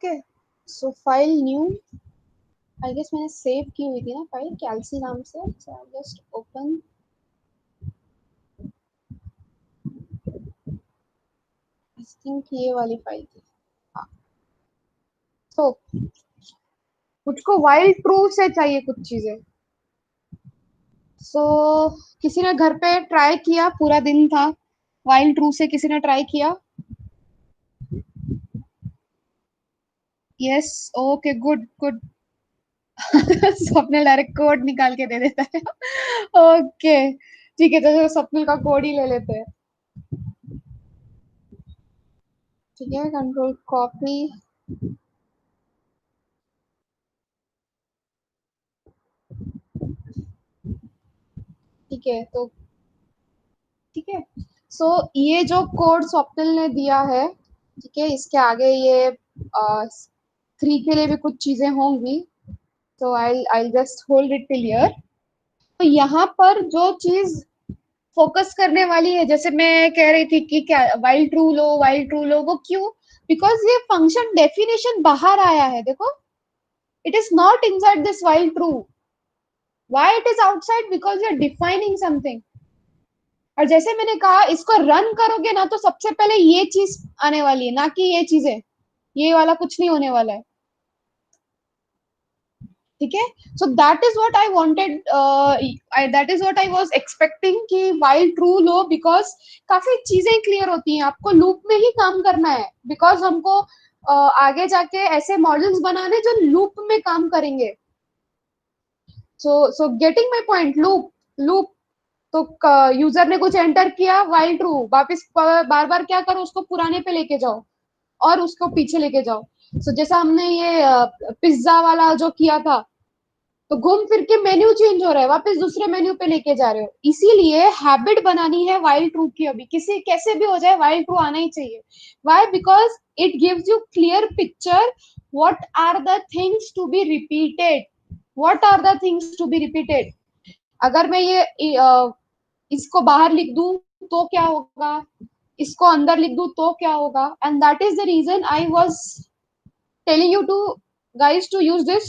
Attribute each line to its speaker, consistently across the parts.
Speaker 1: ठीक है, so file new, I guess मैंने सेव की हुई थी ना फाइल कैल्सी नाम से, so I just open, I think ये वाली फाइल थी। हाँ, तो मुझको वाइल्ड ट्रू से चाहिए कुछ चीजें। सो किसी ने घर पे ट्राई किया, पूरा दिन था, वाइल्ड ट्रू से किसी ने ट्राई किया? Yes, okay, good good. Swapnil direct code निकाल के दे देता है। ओके, ठीक है, तो स्वप्निल का कोड ही ले लेते हैं। ठीक है, कंट्रोल कॉपी, ठीक है, तो ठीक है, सो ये जो कोड स्वप्निल ने दिया है, ठीक है, इसके आगे ये 3 के लिए भी कुछ चीजें होंगी, तो I just hold it till here. तो यहाँ पर जो चीज फोकस करने वाली है, जैसे मैं कह रही थी कि क्या वाइल ट्रू लो, वो क्यों? बिकॉज ये फंक्शन डेफिनेशन बाहर आया है, देखो, it is not inside this while true. Why it is outside? Because you are defining something. और जैसे मैंने कहा, इसको रन करोगे ना तो सबसे पहले ये चीज आने वाली है, ना कि ये चीजें, ये वाला कुछ नहीं होने वाला है। ठीक है, so that is what I wanted, that is what I was expecting कि वाइल ट्रू लो, बिकॉज काफी चीजें क्लियर होती हैं, आपको लूप में ही काम करना है, बिकॉज हमको आगे जाके ऐसे मॉडल्स बनाने जो लूप में काम करेंगे। So getting my point, loop, loop, तो यूजर ने कुछ एंटर किया, वाइल ट्रू, वापस बार बार क्या करो, उसको पुराने पे लेके जाओ और उसको पीछे लेके जाओ। जैसा हमने ये पिज्जा वाला जो किया था, तो घूम फिर के मेन्यू चेंज हो रहा है, वापस दूसरे मेन्यू पे लेके जा रहे हो। इसीलिए हैबिट बनानी है वाइल ट्रू की, अभी किसी कैसे भी हो जाए वाइल ट्रू आना ही चाहिए। Why? Because it gives you clear picture, what are the things to be repeated, what are the things to be repeated. अगर मैं ये इसको बाहर लिख दूं तो क्या होगा, इसको अंदर लिख दूं तो क्या होगा, and that is the reason I was telling you to guys to use this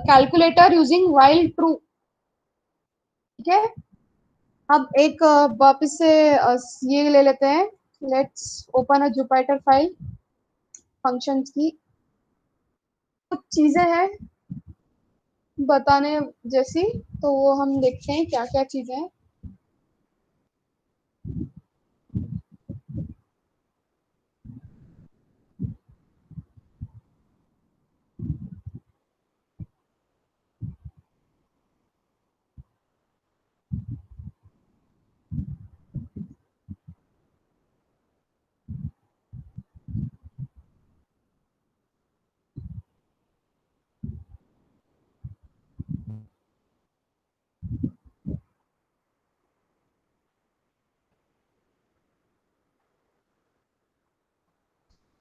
Speaker 1: calculator using while true। ठीक है, अब एक वापस से ये ले लेते हैं, let's open a Jupiter file, functions की कुछ चीजें हैं बताने जैसी, तो वो हम देखते हैं क्या क्या चीजें हैं।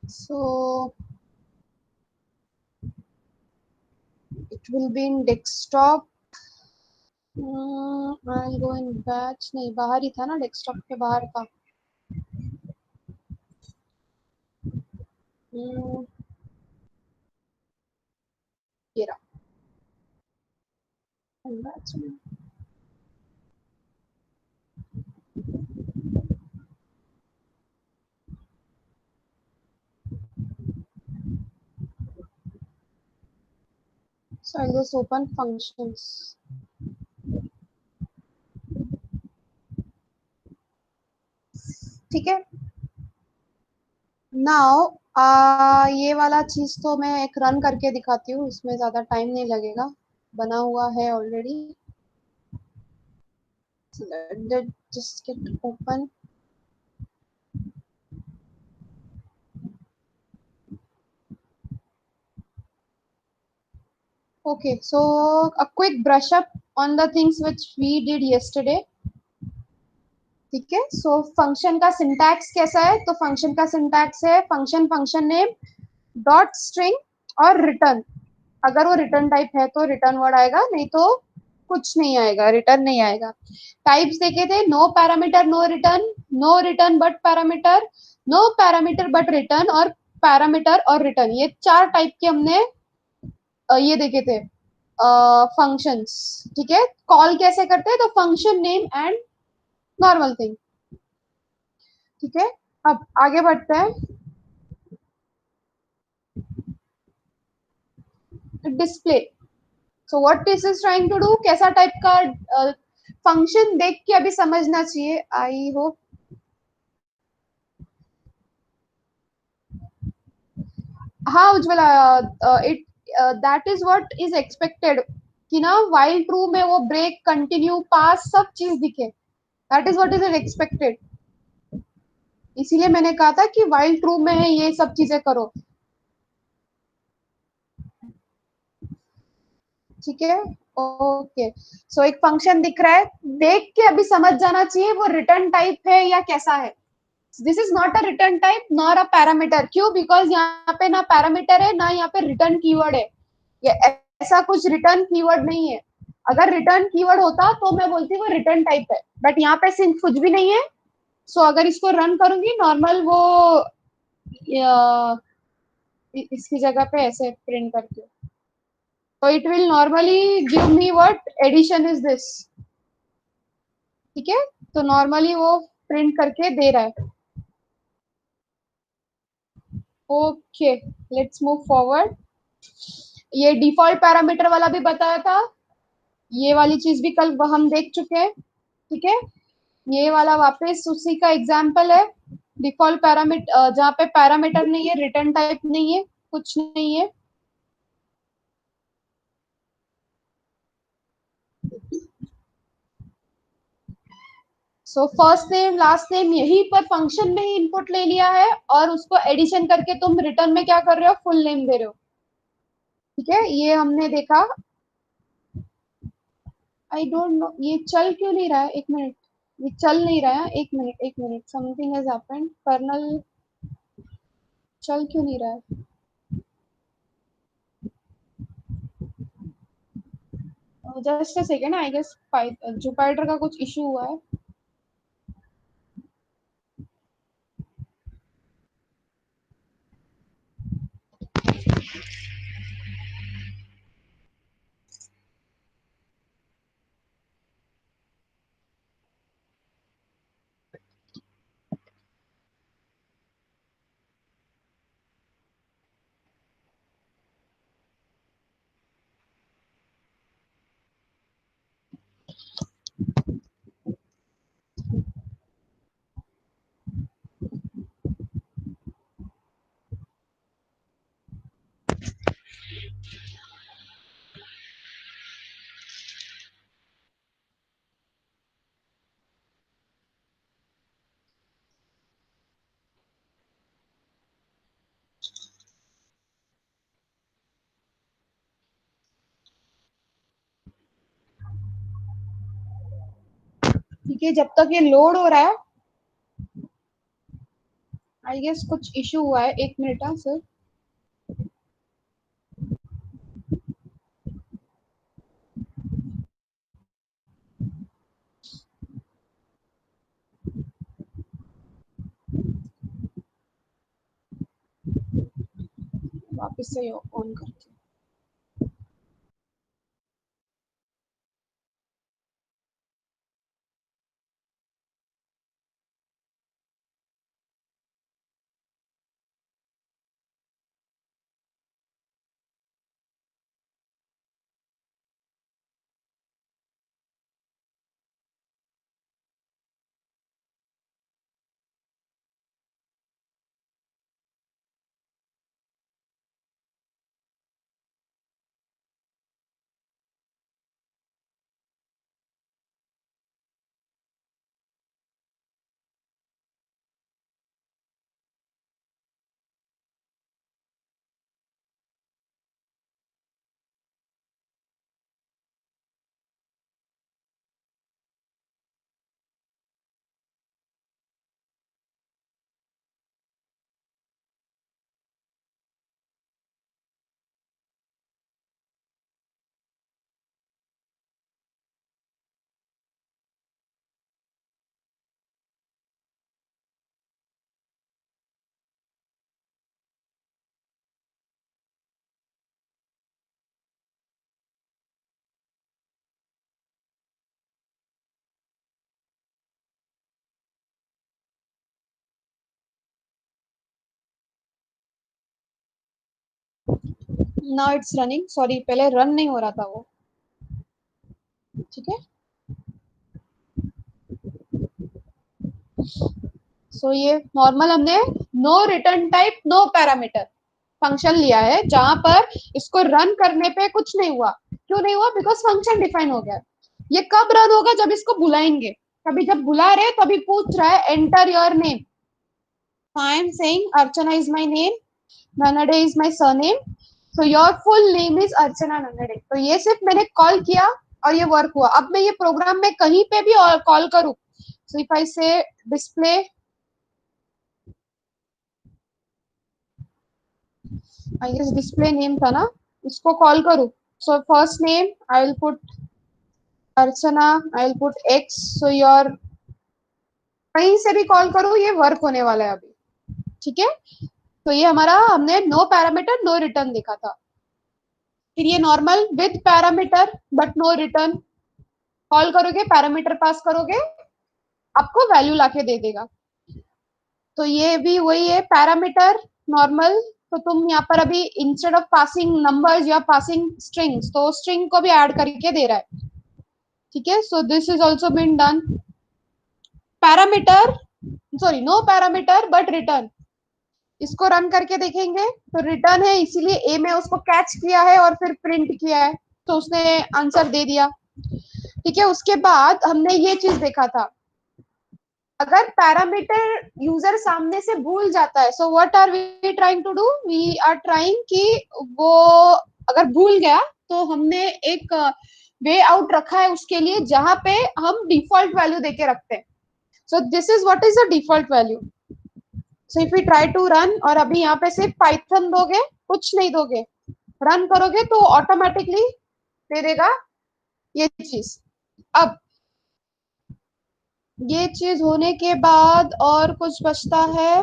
Speaker 1: So it will be in desktop, I'll go in batch, नहीं बाहर ही था ना, डेस्कटॉप के बाहर था। हम्म, ये रहा batch में। So I'll just open functions। ठीक है, नाउ ये वाला चीज तो मैं एक रन करके दिखाती हूँ, इसमें ज्यादा टाइम नहीं लगेगा, बना हुआ है already. Just get open. Okay, so a quick brush up on the things which we did yesterday. ठीक है, सो फंक्शन का सिंटैक्स कैसा है? तो फंक्शन का सिंटैक्स है function, function name, dot string और रिटर्न। अगर वो रिटर्न टाइप है तो रिटर्न वर्ड आएगा, नहीं तो कुछ नहीं आएगा, रिटर्न नहीं आएगा। टाइप्स देखे थे, no parameter no return, no return but parameter, no parameter but return, और पैरामीटर और रिटर्न, ये 4 टाइप के हमने ये देखे थे फंक्शंस। ठीक है, कॉल कैसे करते हैं, तो function name and normal thing. ठीक है, अब आगे बढ़ते हैं। Display, so what this is trying to do, कैसा टाइप का फंक्शन देख के अभी समझना चाहिए, आई होप। हाँ Ujjwala, it that is what is expected, कि ना वाइल ट्रू में वो ब्रेक, कंटिन्यू, पास सब चीज दिखे, that is what is expected. इसीलिए मैंने कहा था कि वाइल ट्रू में है ये सब चीजें करो। ठीक है, ओके। सो एक फंक्शन दिख रहा है, देख के अभी समझ जाना चाहिए वो रिटर्न टाइप है या कैसा है। This is not a return type nor a parameter, क्यों, बिकॉज यहाँ पे ना पैरामीटर है ना यहाँ पे रिटर्न कीवर्ड है, ये ऐसा कुछ रिटर्न कीवर्ड नहीं है। अगर रिटर्न कीवर्ड होता तो मैं बोलती वो रिटर्न टाइप है, बट यहाँ पे सिंस कुछ भी नहीं है। सो अगर इसको रन करूंगी नॉर्मल, वो इसकी जगह पे ऐसे प्रिंट करती हूँ, तो it will normally give me what addition is this. ठीक है, तो नॉर्मली वो प्रिंट करके दे रहा है। Okay, let's move forward. ये डिफॉल्ट पैरामीटर वाला भी बताया था, ये वाली चीज भी कल हम देख चुके हैं। ठीक है, ये वाला वापस उसी का एग्जाम्पल है। डिफॉल्ट पैरामीटर, जहाँ पे पैरामीटर नहीं है, रिटर्न टाइप नहीं है, कुछ नहीं है। सो फर्स्ट नेम लास्ट नेम यही पर फंक्शन में ही इनपुट ले लिया है, और उसको एडिशन करके तुम रिटर्न में क्या कर रहे हो, फुल नेम दे रहे हो। ठीक है, ये हमने देखा। आई डोंट नो ये चल क्यों नहीं रहा है, एक मिनट, ये चल नहीं रहा है, एक minute, something has happened, kernel चल क्यों नहीं रहा है। Just a second, I guess Jupyter का कुछ इशू हुआ है। ठीक है, जब तक ये लोड हो रहा है, आई गेस कुछ इशू हुआ है, एक मिनट, हाँ सर। वापस से ऑन करती हूँ। नाउ इट्स रनिंग, सॉरी पहले रन नहीं हो रहा था वो, ठीक है। सो ये नॉर्मल हमने no return type no parameter function लिया है, जहां पर इसको रन करने पे कुछ नहीं हुआ। क्यों नहीं हुआ? बिकॉज फंक्शन डिफाइन हो गया। ये कब रन होगा? जब इसको बुलाएंगे। कभी जब बुला रहे तभी पूछ रहा है enter your name. I am saying Archana is my name, Nande is my surname, so your full name is Archana Nande. तो ये सिर्फ मैंने कॉल किया और ये वर्क हुआ। अब मैं ये प्रोग्राम में कहीं पे भी और कॉल करूं, सो if I say display, I guess display name था ना, इसको कॉल करूं। So first name I will put Archana, I will put x, so your, कहीं से भी कॉल करूं ये वर्क होने वाला है अभी, ठीक है। तो ये हमारा, हमने नो पैरामीटर नो रिटर्न देखा था। फिर ये normal with parameter but no return, call करोगे पैरामीटर पास करोगे आपको वैल्यू लाके दे देगा। तो ये भी वही है पैरामीटर नॉर्मल। तो तुम यहाँ पर अभी इंस्टेड ऑफ पासिंग नंबर्स या पासिंग स्ट्रिंग्स, तो स्ट्रिंग को भी ऐड करके दे रहा है, ठीक है। So this is also been done. Parameter, sorry no parameter but return, इसको रन करके देखेंगे तो रिटर्न है, इसीलिए ए में उसको कैच किया है और फिर प्रिंट किया है, तो उसने आंसर दे दिया, ठीक है। उसके बाद हमने ये चीज देखा था, अगर पैरामीटर यूजर सामने से भूल जाता है, so what are we trying to do, we are trying कि वो अगर भूल गया तो हमने एक वे आउट रखा है उसके लिए, जहां पे हम डिफॉल्ट वैल्यू देके रखते हैं। So this is what is the default value. So if you try to run, और अभी यहाँ पे सिर्फ पाइथन दोगे, कुछ नहीं दोगे, रन करोगे तो ऑटोमेटिकली दे देगा ये चीज। अब ये चीज होने के बाद और कुछ बचता है।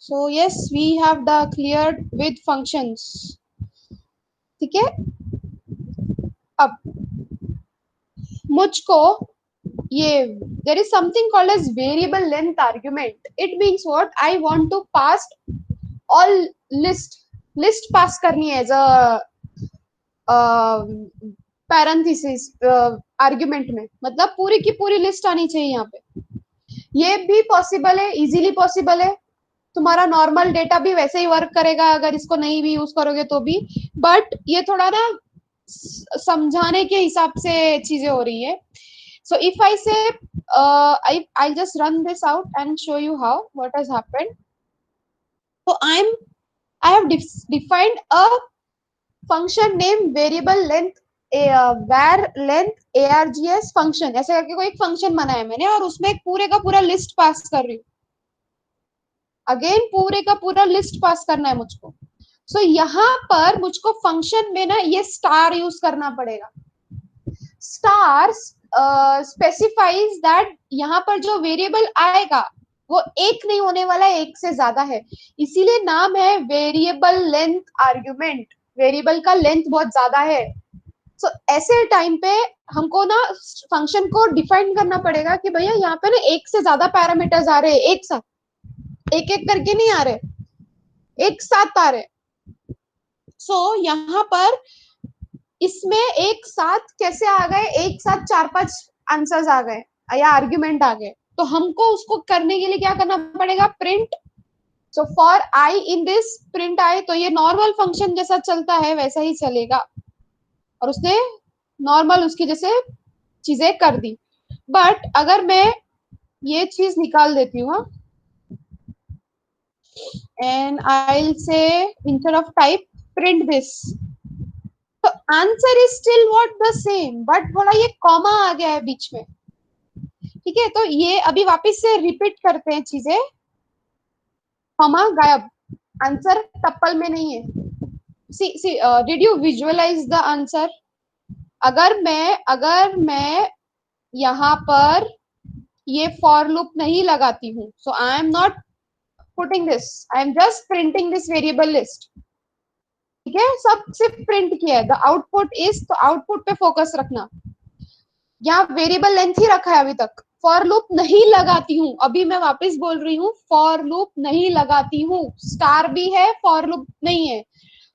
Speaker 1: So yes we have the clear with functions, ठीक है। अब मुझको ये there is something called as variable length argument. It means what? I want to pass all list pass करनी है एज अ पैरेंथेसिस आर्गुमेंट में, मतलब पूरी की पूरी लिस्ट आनी चाहिए यहाँ पे। ये भी पॉसिबल है, इजीली पॉसिबल है। तुम्हारा नॉर्मल डेटा भी वैसे ही वर्क करेगा अगर इसको नहीं भी यूज करोगे तो भी, बट ये थोड़ा ना समझाने के हिसाब से चीजें हो रही है। So if I say I'll just run this out and show you how what has happened. So I have defined a function name variable length var length args function, ऐसे करके कोई एक फंक्शन बनाया मैंने और उसमें पूरे का पूरा लिस्ट पास कर रही हूँ। अगेन पूरे का पूरा लिस्ट पास करना है मुझको। सो यहाँ पर मुझको फंक्शन में ना ये स्टार यूज करना पड़ेगा। स्टार स्पेसिफाइज दैट यहाँ पर जो वेरिएबल आएगा वो एक नहीं होने वाला है, एक से ज्यादा है, इसीलिए नाम है वेरिएबल लेंथ आर्ग्यूमेंट। वेरिएबल का लेंथ बहुत ज्यादा है। सो ऐसे टाइम पे हमको ना फंक्शन को डिफाइन करना पड़ेगा कि भैया यहाँ पे ना एक से ज्यादा पैरामीटर्स आ रहे हैं एक साथ, एक एक करके नहीं आ रहे, एक साथ आ रहे। सो यहाँ पर इसमें एक साथ कैसे आ गए, एक साथ 4-5 आंसर्स आ गए या आर्ग्यूमेंट आ गए, तो हमको उसको करने के लिए क्या करना पड़ेगा, print. So for I in this print I, तो ये नॉर्मल फंक्शन जैसा चलता है वैसा ही चलेगा, और उसने नॉर्मल उसकी जैसे चीजें कर दी। बट अगर मैं ये चीज निकाल देती हूँ and I will say instead of type print this, तो answer is still what the same, but थोड़ा ये कॉमा आ गया है बीच में, ठीक है। तो ये अभी वापस से रिपीट करते हैं चीजें, कॉमा गायब, आंसर टप्पल में नहीं है। See did you visualise the answer? अगर मैं यहाँ पर ये फॉर लूप नहीं लगाती हूँ, so I am not putting this, I am just printing this variable list, ठीक है। सब सिर्फ प्रिंट किया है, द आउटपुट इज, तो आउटपुट पे फोकस रखना। यहाँ वेरिएबल लेंथ ही रखा है अभी तक, फॉर लूप नहीं लगाती हूँ, अभी मैं वापस बोल रही हूँ, फॉर लूप नहीं लगाती हूँ, स्टार भी है फॉर लूप नहीं है,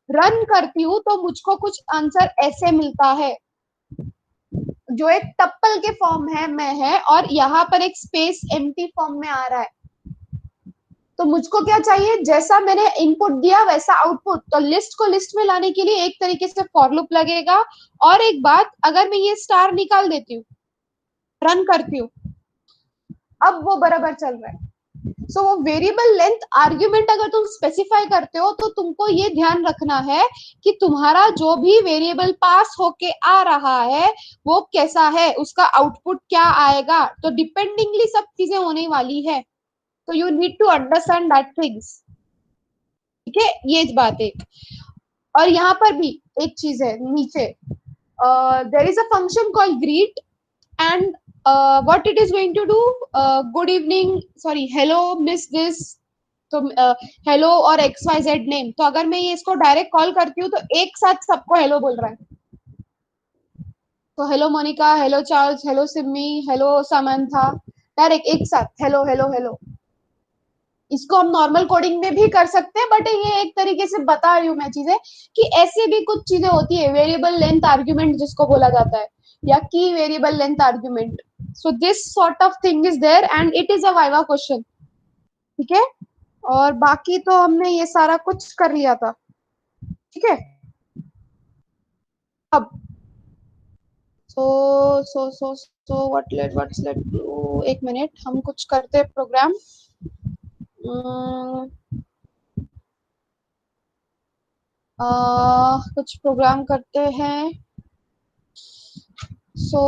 Speaker 1: रन करती हूँ तो मुझको कुछ आंसर ऐसे मिलता है जो एक टप्पल के फॉर्म है में है, और यहाँ पर एक स्पेस एम्प्टी फॉर्म में आ रहा है। तो मुझको क्या चाहिए, जैसा मैंने इनपुट दिया वैसा आउटपुट। तो लिस्ट को लिस्ट में लाने के लिए एक तरीके से फॉर लूप लगेगा। और एक बात, अगर मैं ये स्टार निकाल देती हूँ, रन करती हूँ, अब वो बराबर चल रहा है। सो वो वेरिएबल लेंथ आर्ग्यूमेंट अगर तुम स्पेसिफाई करते हो तो तुमको ये ध्यान रखना है कि तुम्हारा जो भी वेरिएबल पास होके आ रहा है वो कैसा है, उसका आउटपुट क्या आएगा। तो डिपेंडिंगली सब चीजें होने वाली है, तो you need to understand that things. ठीक है, ये बात एक। और यहाँ पर भी एक चीज है नीचे, there is a function called greet and what it is going to do, good evening, sorry, hello miss this, तो हेलो और एक्स वाई जेड नेम। तो अगर मैं ये इसको डायरेक्ट कॉल करती हूँ तो एक साथ सबको हेलो बोल रहा है। तो hello Monica, hello Charles, hello Simi, hello Samantha, direct एक साथ हेलो हेलो हेलो। इसको हम नॉर्मल कोडिंग में भी कर सकते हैं, बट ये एक तरीके से बता रही हूँ मैं चीजें कि ऐसे भी कुछ चीजें होती है, वेरिएबल लेंथ आर्ग्यूमेंट जिसको बोला जाता है, या की variable length argument. So this sort of thing is there and it is a viva question. ठीक है, और बाकी तो हमने ये सारा कुछ कर लिया था। ठीक है, अब व्हाट्स लेट डू, एक मिनट, हम कुछ करते हैं प्रोग्राम। कुछ प्रोग्राम करते हैं। सो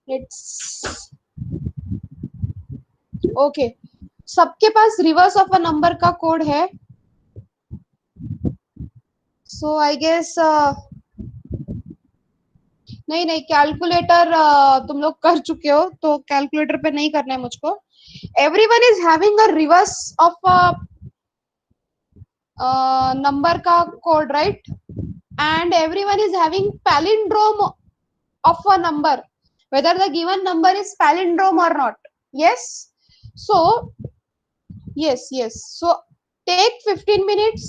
Speaker 1: लेट्स, ओके, सबके पास रिवर्स ऑफ अ नंबर का कोड है। सो आई गेस नहीं नहीं, कैलकुलेटर तुम लोग कर चुके हो तो कैलकुलेटर पे नहीं करना है मुझको। Everyone is having a reverse of a number का code, right? And everyone is having palindrome of a number, whether the given number is palindrome or not. Yes, so so take 15 minutes,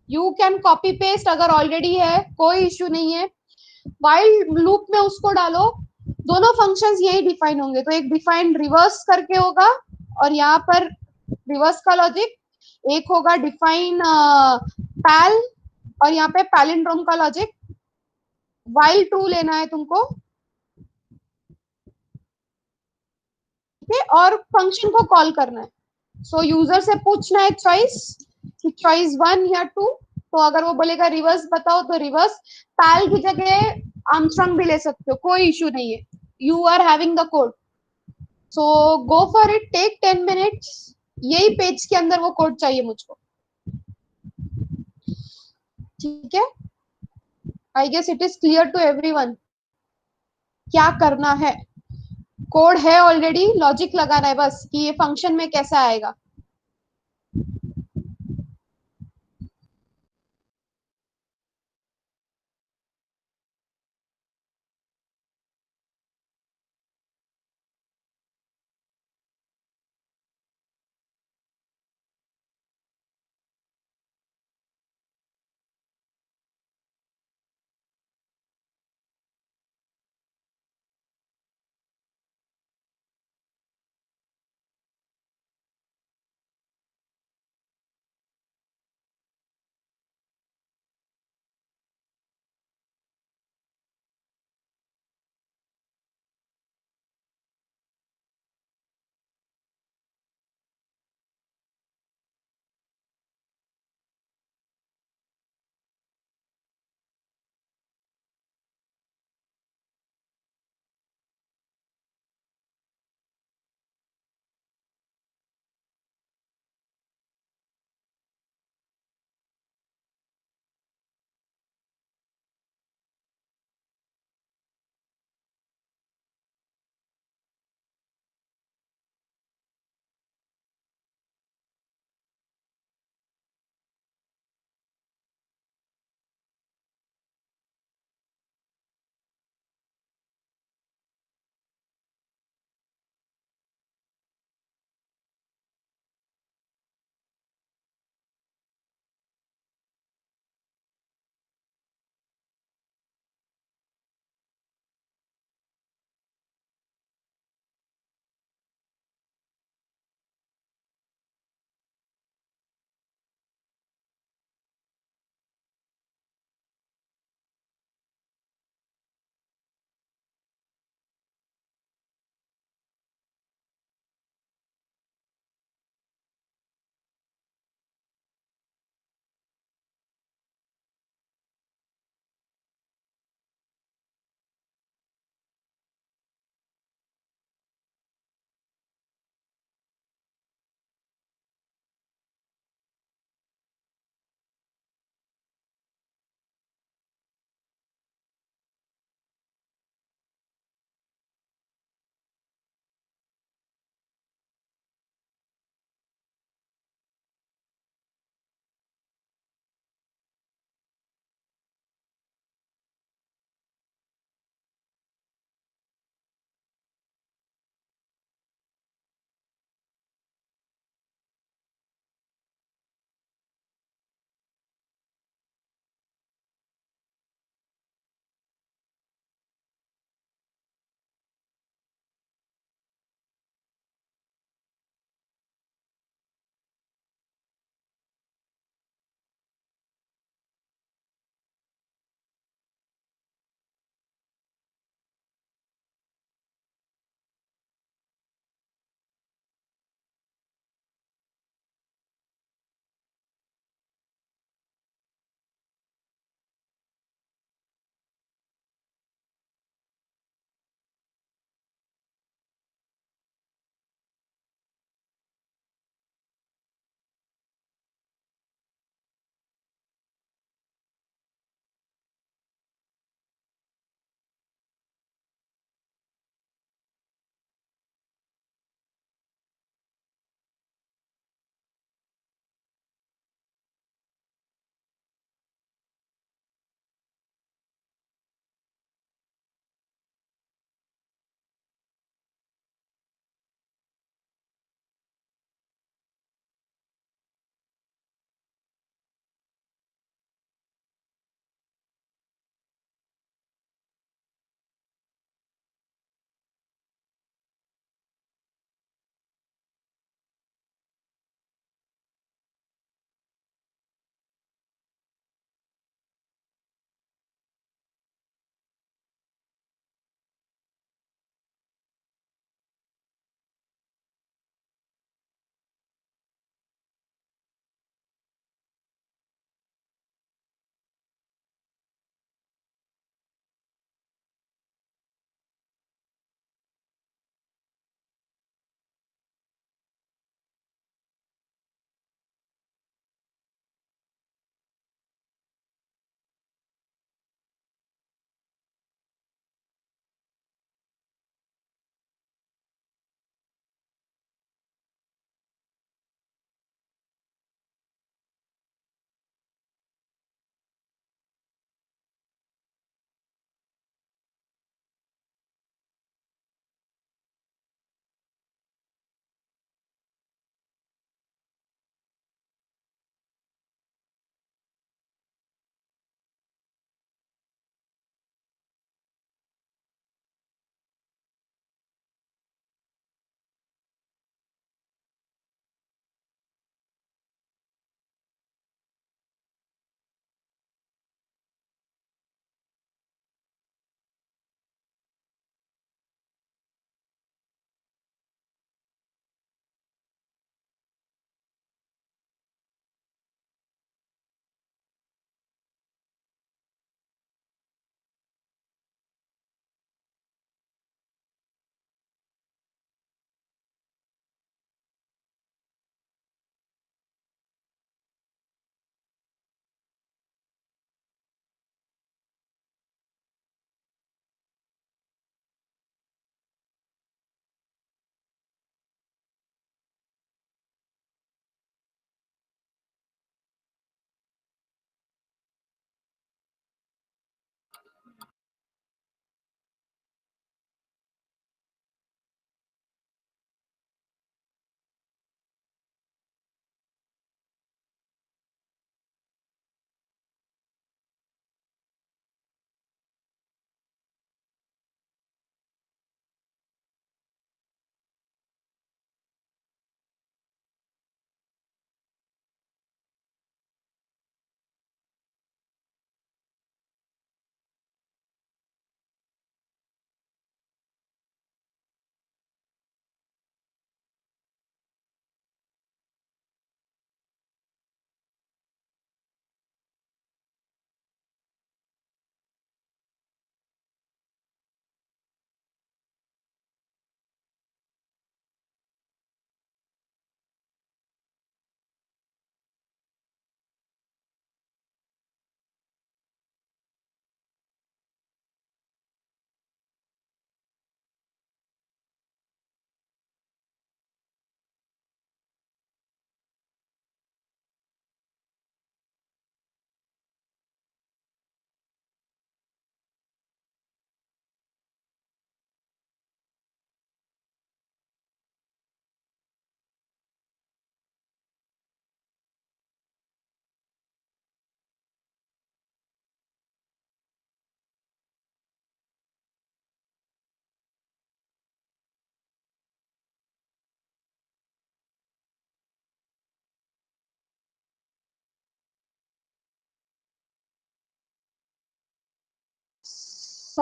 Speaker 1: you can copy paste अगर already है कोई issue नहीं है। while loop में उसको डालो, दोनों functions यही डिफाइन होंगे। तो एक डिफाइन रिवर्स करके होगा, और यहाँ पर रिवर्स का लॉजिक, एक होगा डिफाइन पैल, और यहाँ पे पैलिंड्रोम का लॉजिक। while ट्रू लेना है तुमको, ठीक है, और फंक्शन को कॉल करना है। सो यूजर से पूछना है चॉइस, कि चॉइस 1 या 2। तो अगर वो बोलेगा रिवर्स बताओ तो रिवर्स, पैल की जगह आर्मस्ट्रांग भी ले सकते हो, कोई इशू नहीं है। You are having the code, so go for it, take 10 minutes. यही पेज के अंदर वो कोड चाहिए मुझको। ठीक है, I guess it is clear to everyone क्या करना है। कोड है ऑलरेडी, लॉजिक लगाना है बस कि ये फंक्शन में कैसा आएगा।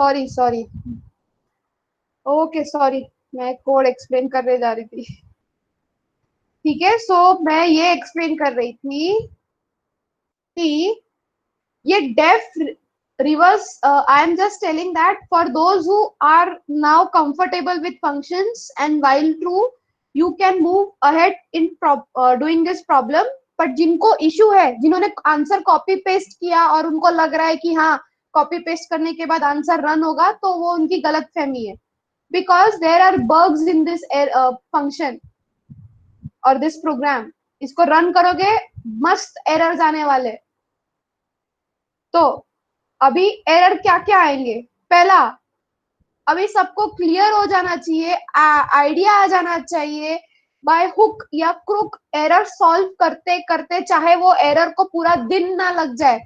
Speaker 1: सॉरी सॉरी, ओके सॉरी, मैं कोड एक्सप्लेन करने जा रही थी। ठीक है, सो मैं ये एक्सप्लेन कर रही थी कि ये def reverse, I am just telling that for those who are now comfortable with functions and while true you can move ahead in doing this problem, but जिनको इशू है, जिन्होंने आंसर कॉपी पेस्ट किया और उनको लग रहा है कि हाँ कॉपी पेस्ट करने के बाद आंसर रन होगा, तो वो उनकी गलत फहमी है, because there are bugs in this function और दिस प्रोग्राम। इसको रन करोगे, मस्त एरर्स आने वाले। तो अभी एरर क्या क्या आएंगे? पहला, अभी सबको क्लियर हो जाना चाहिए, आइडिया आ जाना चाहिए, बाय हुक या क्रुक एरर सॉल्व करते करते, चाहे वो एरर को पूरा दिन ना लग जाए,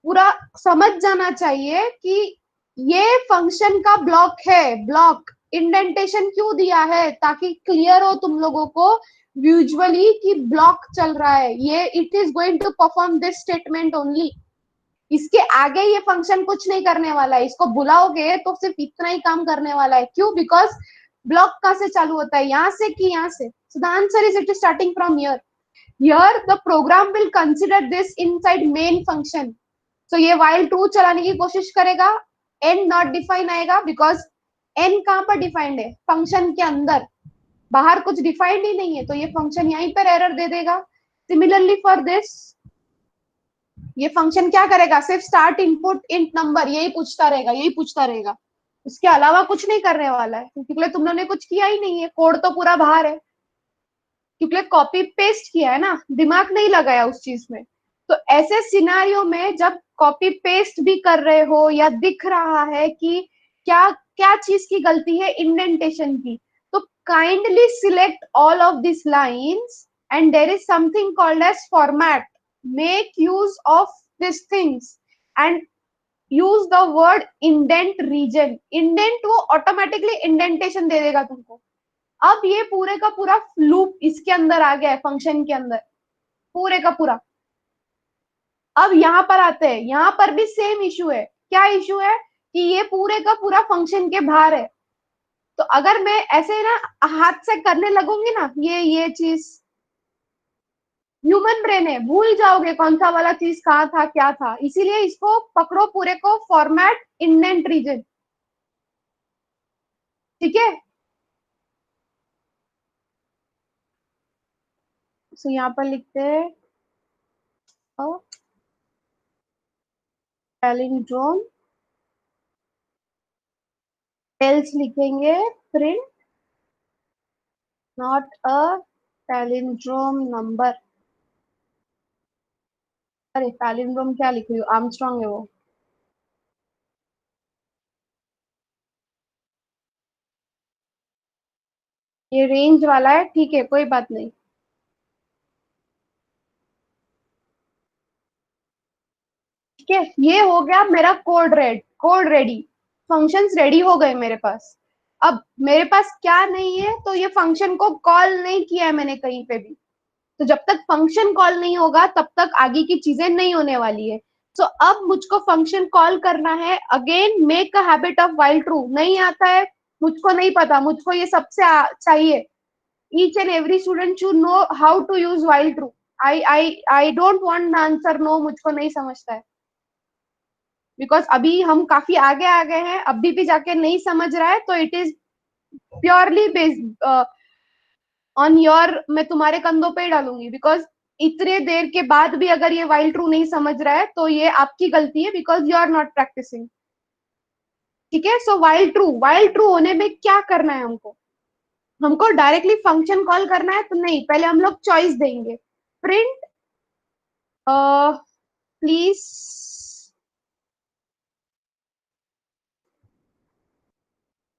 Speaker 1: पूरा समझ जाना चाहिए कि ये फंक्शन का ब्लॉक है। ब्लॉक इंडेंटेशन क्यों दिया है? ताकि क्लियर हो तुम लोगों को विजुअली कि ब्लॉक चल रहा है, ये it is going to perform this statement only. इसके आगे ये फंक्शन कुछ नहीं करने वाला है, इसको बुलाओगे तो सिर्फ इतना ही काम करने वाला है। क्यों? बिकॉज ब्लॉक कहां से चालू होता है? यहाँ से कि यहाँ से? So the answer is it is starting from here. Here the program will consider this inside main function. So ये while ट्रू चलाने की कोशिश करेगा, एन नॉट डिफाइन आएगा, बिकॉज एन कहां पर डिफाइंड है? फंक्शन के अंदर, बाहर कुछ डिफाइंड ही नहीं है, तो ये फंक्शन यहीं पर एरर दे देगा। सिमिलरली फॉर दिस, ये फंक्शन क्या करेगा? सिर्फ स्टार्ट इनपुट इंट नंबर, यही पूछता रहेगा, यही पूछता रहेगा, उसके अलावा कुछ नहीं करने वाला है, क्योंकि तुम लोगों ने कुछ किया ही नहीं है, कोड तो पूरा बाहर है, क्योंकि कॉपी पेस्ट किया है ना, दिमाग नहीं लगाया उस चीज में। तो ऐसे सिनारियो में जब कॉपी पेस्ट भी कर रहे हो या दिख रहा है कि क्या क्या चीज की गलती है, इंडेंटेशन की, तो kindly select all of this lines and there is something called as format. Make use of this things and use the word indent region. Indent वो ऑटोमेटिकली इंडेंटेशन दे देगा तुमको। अब ये पूरे का पूरा लूप इसके अंदर आ गया है, फंक्शन के अंदर, पूरे का पूरा। अब यहाँ पर आते हैं, यहाँ पर भी सेम इशू है। क्या इशू है? कि ये पूरे का पूरा फंक्शन के बाहर है। तो अगर मैं ऐसे ना हाथ से करने लगूंगी ना, ये चीज, ह्यूमन ब्रेन है, भूल जाओगे कौन सा वाला चीज कहाँ था क्या था। इसीलिए इसको पकड़ो पूरे को, फॉर्मेट इंडेंट रीजन। ठीक है, तो यहाँ पर लिखते हैं पैलिंड्रोम, एल्स लिखेंगे print not a palindrome number. अरे पैलिंड्रोम क्या लिख रही हूँ, आर्मस्ट्रॉन्ग है वो। ये रेंज वाला है, ठीक है, कोई बात नहीं। ठीक है, ये हो गया मेरा कोड रेडी, फंक्शंस रेडी हो गए मेरे पास। अब मेरे पास क्या नहीं है? तो ये फंक्शन को कॉल नहीं किया है मैंने कहीं पे भी। तो जब तक फंक्शन कॉल नहीं होगा तब तक आगे की चीजें नहीं होने वाली है। तो अब मुझको फंक्शन कॉल करना है। Again make a habit of while true. नहीं आता है, मुझको नहीं पता, मुझको ये सबसे चाहिए। Each and every student should know how to use while true. I don't want answer no, मुझको नहीं समझता है, बिकॉज अभी हम काफी आगे आ गए हैं, अभी भी जाके नहीं समझ रहा है, तो it is purely based on your, मैं तुम्हारे कंधों पे ही डालूंगी, बिकॉज इतने देर के बाद भी अगर ये वाइल्ड ट्रू नहीं समझ रहा है तो ये आपकी गलती है, because you are not practicing. ठीक है, सो वाइल्ड ट्रू होने में क्या करना है हमको? हमको डायरेक्टली फंक्शन कॉल करना है तो नहीं, पहले हम लोग चॉइस देंगे। Print please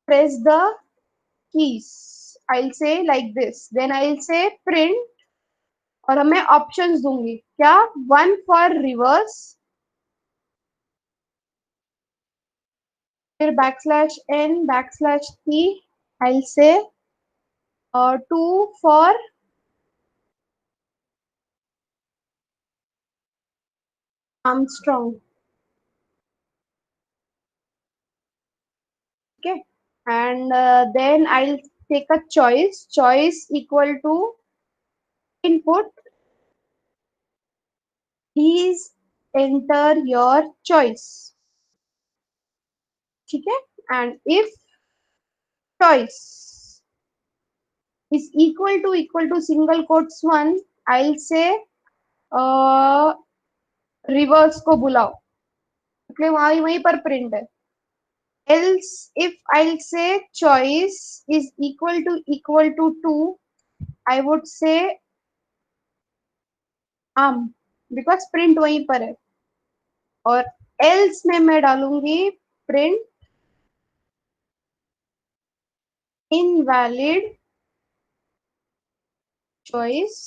Speaker 1: press the keys, I'll say like this, then I'll say print, और मैं ऑप्शंस दूंगी क्या, वन फॉर रिवर्स, फिर backslash n backslash t, I'll say two for Armstrong. and then I'll take a choice. Choice equal to input. Please enter your choice. ठीक है? And if choice is equal to single quotes one, I'll say reverse को बुलाओ, इसलिए वहीं पर print है. Else, if I'll say choice is equal to 2, I would say because print वहीं पर है. और else में मैं डालूंगी print invalid choice.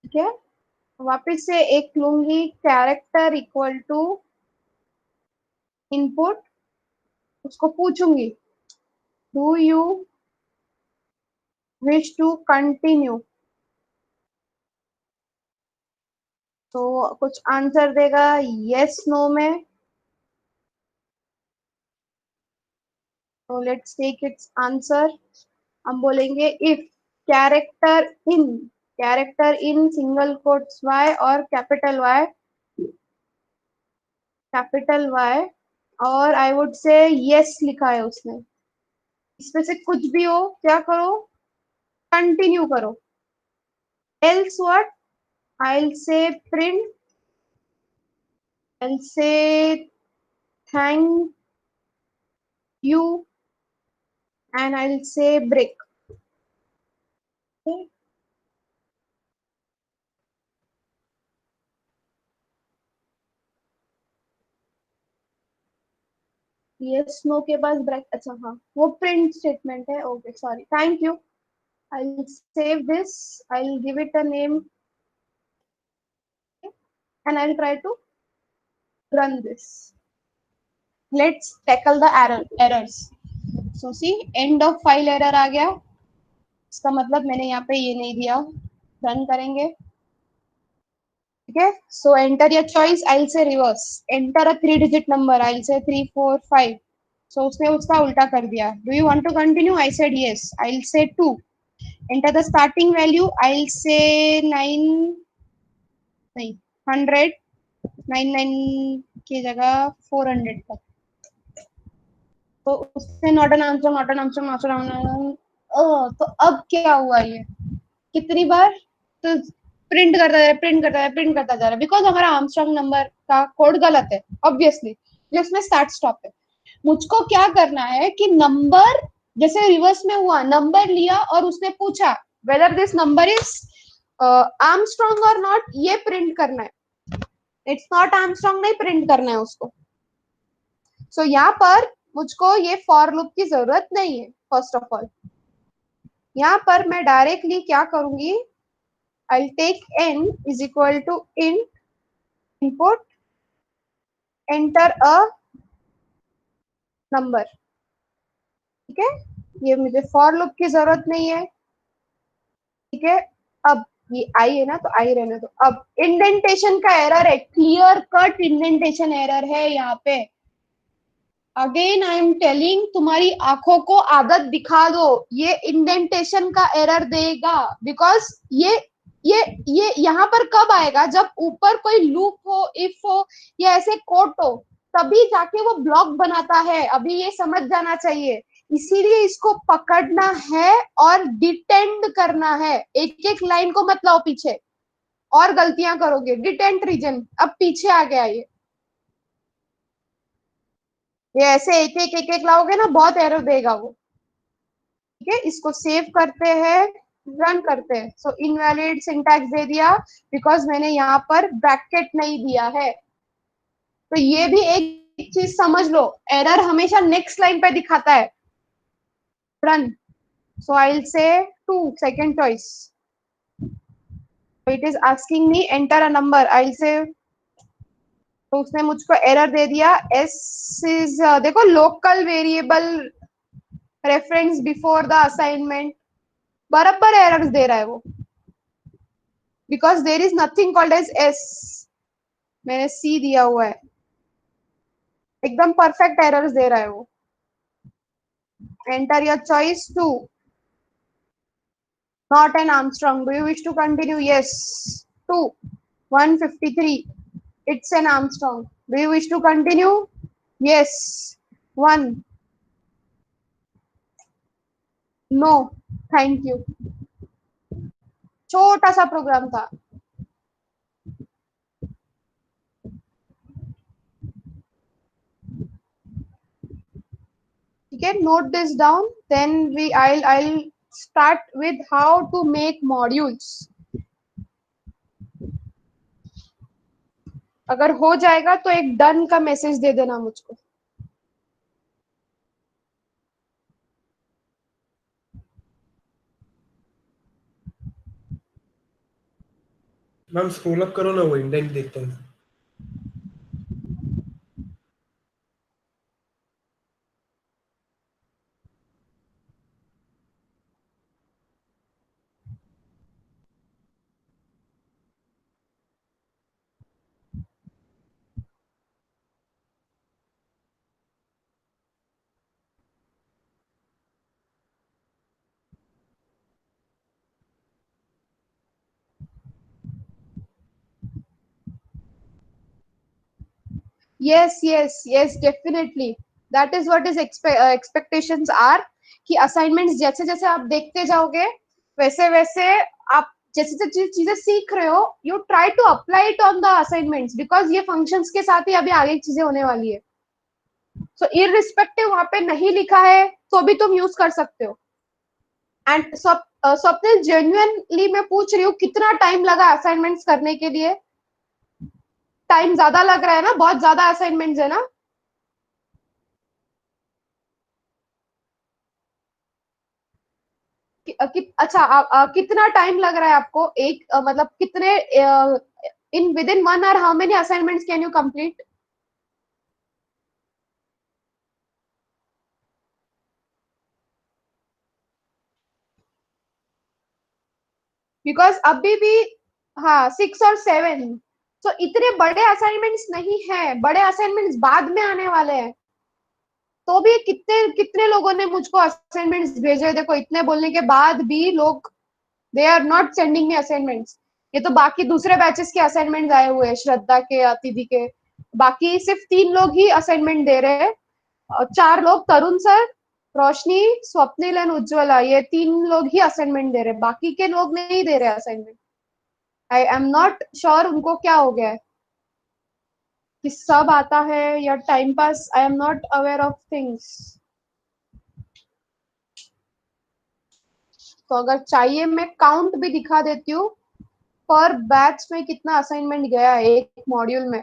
Speaker 1: ठीक है, वापस से एक लूंगी कैरेक्टर इक्वल टू इनपुट, उसको पूछूंगी do you wish to continue. तो कुछ आंसर देगा यस नो में. तो लेट्स टेक इट्स आंसर. हम बोलेंगे if character in single quotes y और कैपिटल Y और आई वुड से यस लिखा है उसने. इसमें से कुछ भी हो क्या करो, कंटिन्यू करो. Else what, I'll say print, I'll say thank you, and I'll say break. Okay. Yes no के पास ब्रेक, अच्छा हाँ वो प्रिंट स्टेटमेंट है. Okay sorry, thank you. I'll save this, I'll give it a name, and I'll try to run this. Let's tackle the errors. So see, end of file error आ गया, इसका मतलब मैंने यहाँ पे ये नहीं दिया. रन करेंगे. ठीक है, so enter your choice, I'll say reverse. Enter a 3-digit number, I'll say 345. So उसने उसका उल्टा कर दिया. Do you want to continue? I said yes. I'll say 2. Enter the starting value, I'll say 9 नहीं 100, 99 की जगह 400 तक. तो उसने not an answer, not an answer, not an answer. तो अब क्या हुआ, ये कितनी बार तो प्रिंट करता जा रहा है बिकॉज हमारा आर्मस्ट्रांग नंबर का कोड गलत है ऑब्वियसली, जिसमें स्टार्ट स्टॉप है. मुझको क्या करना है कि नंबर जैसे रिवर्स में हुआ, नंबर लिया और उसने पूछा whether this number is Armstrong और नॉट, ये प्रिंट करना है. इट्स नॉट आर्मस्ट्रांग नहीं प्रिंट करना है उसको. सो यहाँ पर मुझको ये फॉर लूप की जरूरत नहीं है. फर्स्ट ऑफ ऑल यहाँ पर मैं डायरेक्टली क्या करूंगी, I'll take n is equal to int input, enter a number. ठीक है, ये मुझे फॉर लूप की जरूरत नहीं है. ठीक है, अब ये आई है ना, तो आई रहने दो. अब इंडेंटेशन का एरर है, क्लियर कट इंडेंटेशन एरर है यहाँ पे. अगेन आई एम टेलिंग, तुम्हारी आंखों को आदत दिखा दो, ये इंडेंटेशन का एरर देगा. बिकॉज ये यहाँ पर कब आएगा, जब ऊपर कोई लूप हो, इफ हो या ऐसे कोड हो, तभी जाके वो ब्लॉक बनाता है. अभी ये समझ जाना चाहिए. इसीलिए इसको पकड़ना है और डिटेंड करना है. एक एक लाइन को मत लाओ पीछे, और गलतियां करोगे. डिटेंट रीजन अब पीछे आ गया. ये ऐसे एक एक लाओगे ना, बहुत एरर देगा वो. ठीक है, इसको सेव करते हैं, रन करते हैं. सो इनवैलिड सिंटैक्स दे दिया बिकॉज मैंने यहाँ पर ब्रैकेट नहीं दिया है. तो ये भी एक चीज समझ लो, एरर हमेशा नेक्स्ट लाइन पे दिखाता है. Run. So I will say 2 second choice. It is asking me enter a number, I will say. तो उसने मुझको एरर दे दिया. एस इज देखो local variable reference before the assignment, बराबर एरर्स दे रहा है वो. Because there is nothing called as s, मैंने सी दिया हुआ है. एकदम परफेक्ट एरर्स दे रहा है वो. Enter your choice two. Not an Armstrong. Do you wish to continue? Yes. Two. 153. It's an Armstrong. Do you wish to continue? Yes. One. No. Thank you. छोटा सा प्रोग्राम था. You can note this down. Then I'll start with how to make modules. अगर हो जाएगा तो एक done का message दे देना मुझको.
Speaker 2: मैम स्क्रॉल अप करो ना, वो इंडेंट देखता हूँ.
Speaker 1: Yes, yes, yes, definitely. That is what is expectations are. कि assignments जैसे जैसे आप देखते जाओगे वैसे वैसे आप जैसे जैसे चीजें सीख रहे हो you try to apply it on the assignments because ये functions के साथ ही अभी आगे की चीजें होने वाली है. So irrespective वहां पे नहीं लिखा है तो भी तुम यूज कर सकते हो. एंड स्वप्निल जेन्युइनली मैं पूछ रही हूँ कितना टाइम लगा असाइनमेंट्स करने के लिए. टाइम ज्यादा लग रहा है ना, बहुत ज्यादा असाइनमेंट्स है ना. अच्छा कितना टाइम लग रहा है आपको एक मतलब कितने in with in 1 hour how many assignments can you complete. Because अभी भी हाँ 6 और 7. तो इतने बड़े असाइनमेंट्स नहीं है, बड़े असाइनमेंट्स बाद में आने वाले हैं. तो भी कितने कितने लोगों ने मुझको असाइनमेंट्स भेजे, देखो इतने बोलने के बाद भी लोग they are not sending me assignments. ये तो बाकी दूसरे बैचेस के असाइनमेंट आए हुए हैं, श्रद्धा के, अतिथि के. बाकी सिर्फ 3 लोग ही असाइनमेंट दे रहे हैं. 4 लोग, तरुण सर, रोशनी, स्वप्निल एंड उज्ज्वला, ये 3 लोग ही असाइनमेंट दे रहे हैं, बाकी के लोग नहीं दे रहे assignment. I am not sure उनको क्या हो गया है कि सब आता है या time pass. I am not aware of things. तो अगर चाहिए मैं काउंट भी दिखा देती हूँ पर बैच में कितना असाइनमेंट गया है एक मॉड्यूल में.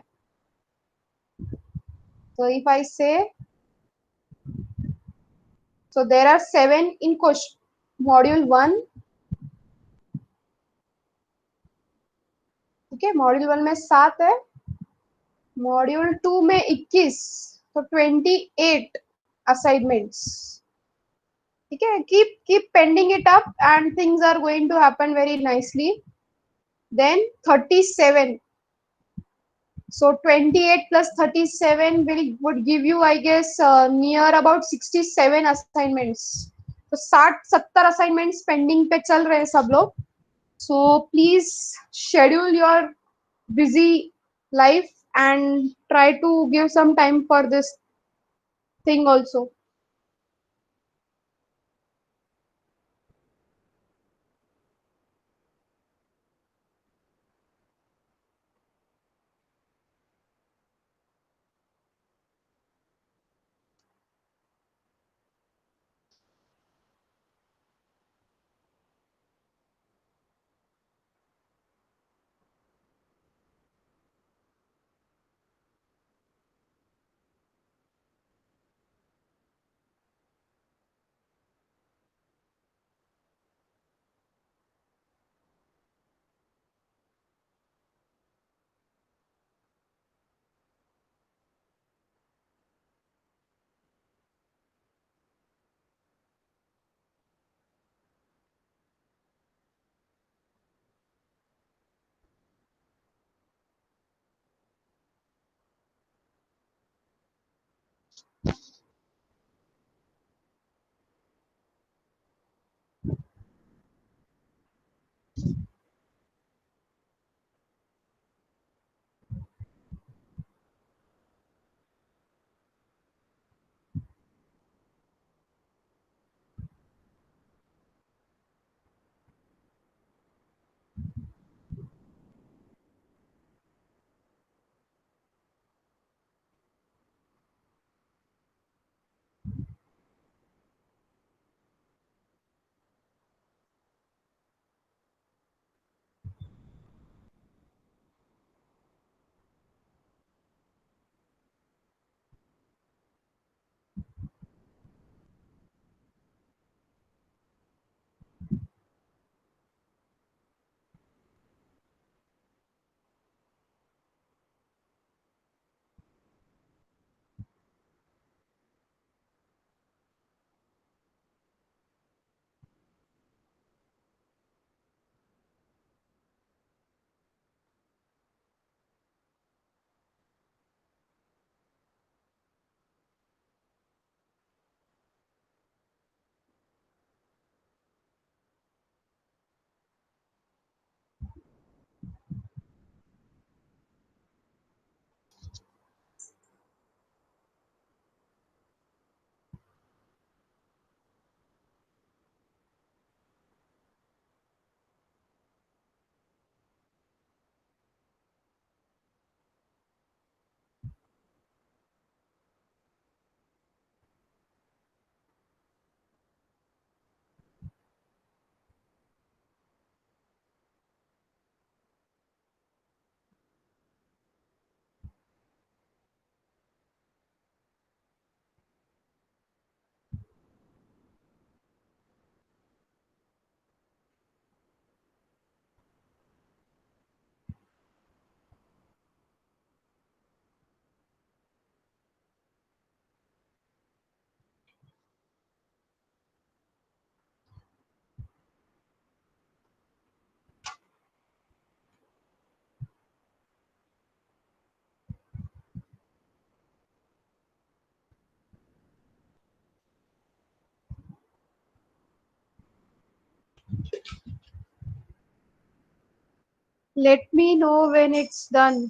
Speaker 1: So if I say, so there are 7 in question module 1. ठीक है, मॉड्यूल 1 में 7 है, मॉड्यूल 2 में 21. तो 28 असाइनमेंट्स. ठीक है, keep pending it up and things are going to happen very nicely. Then 37. So 28 plus 37 would give you, I guess, near about 67 assignments. तो 60-70 assignments pending पे चल रहे हैं सब लोग. So please schedule your busy life and try to give some time for this thing also. Let me know when it's done.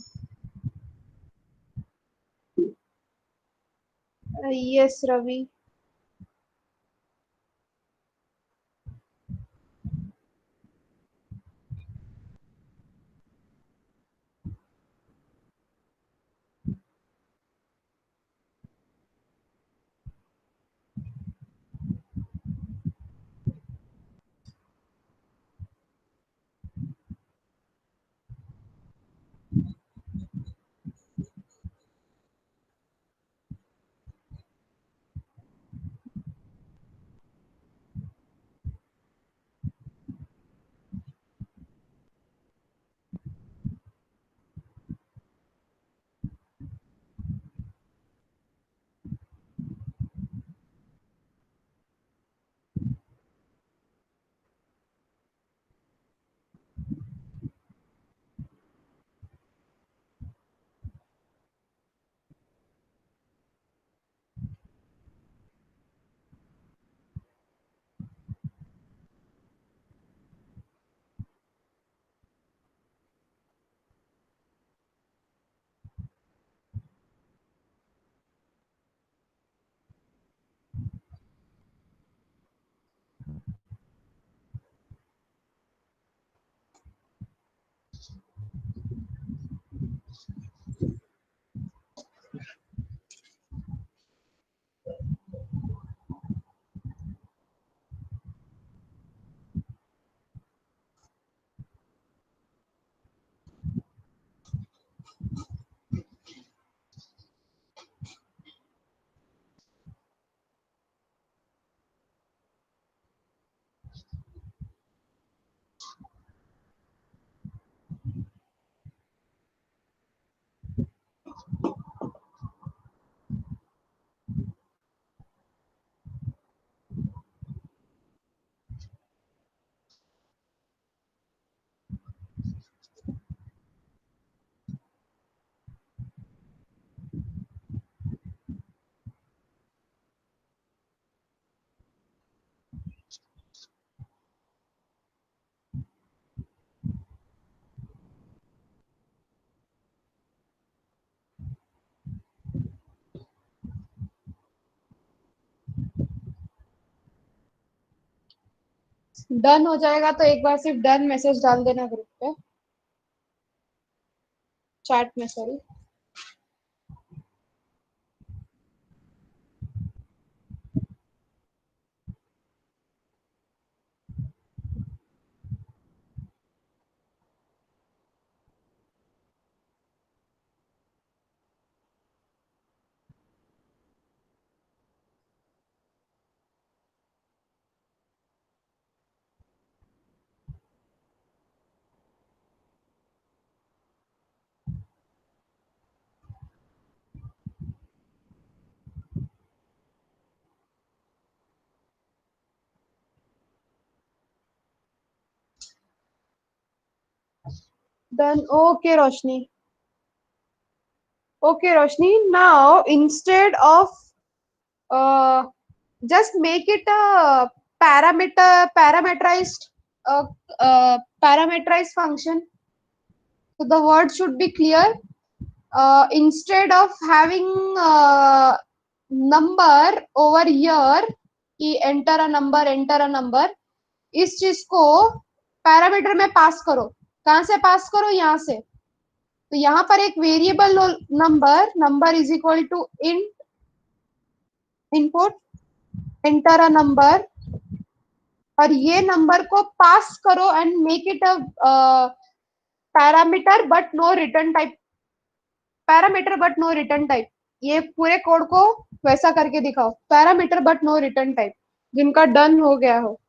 Speaker 1: Yes, Ravi. Done हो जाएगा तो एक बार सिर्फ डन मैसेज डाल देना ग्रुप पे, चैट में sorry. Done, okay Roshni. Okay Roshni, now instead of just make it a parameterized uh, parameterized function. So the word should be clear. Instead of having number over here कि enter a number, इस चीज को parameter में पास करो। कहां से पास करो? यहाँ से। तो यहाँ पर एक variable number is equal to int input enter a number, और ये नंबर को पास करो and make it a parameter but no return type, parameter but no return type. ये पूरे कोड को वैसा करके दिखाओ, parameter but no return type, जिनका डन हो गया हो।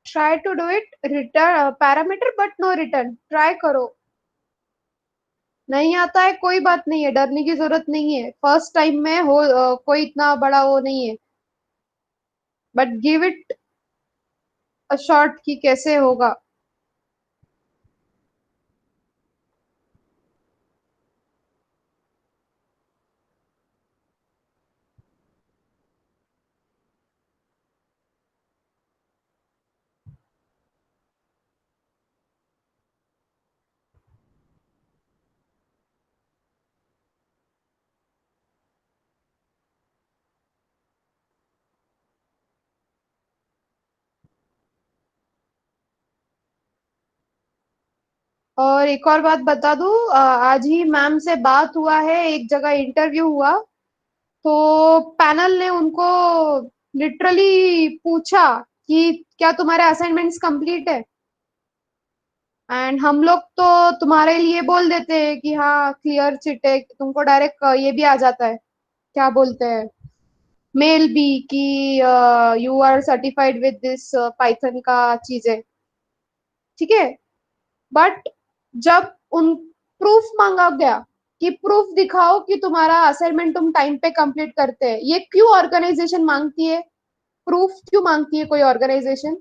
Speaker 1: Try to do it return parameter but no return, try करो। नहीं आता है कोई बात नहीं है, डरने की जरूरत नहीं है, फर्स्ट टाइम में हो कोई इतना बड़ा वो नहीं है, but give it a shot कि कैसे होगा। और एक और बात बता दूं, आज ही मैम से बात हुआ है, एक जगह इंटरव्यू हुआ, तो पैनल ने उनको लिटरली पूछा कि क्या तुम्हारे असाइनमेंट्स कंप्लीट है, एंड हम लोग तो तुम्हारे लिए बोल देते हैं कि हाँ क्लियर चिट है, तुमको डायरेक्ट ये भी आ जाता है, क्या बोलते हैं, मेल भी कि you are certified with this Python का चीज है, ठीक है। बट जब उन प्रूफ मांगा गया कि प्रूफ दिखाओ कि तुम्हारा असाइनमेंट तुम टाइम पे कंप्लीट करते हैं, ये क्यों ऑर्गेनाइजेशन मांगती है? प्रूफ क्यों मांगती है कोई ऑर्गेनाइजेशन?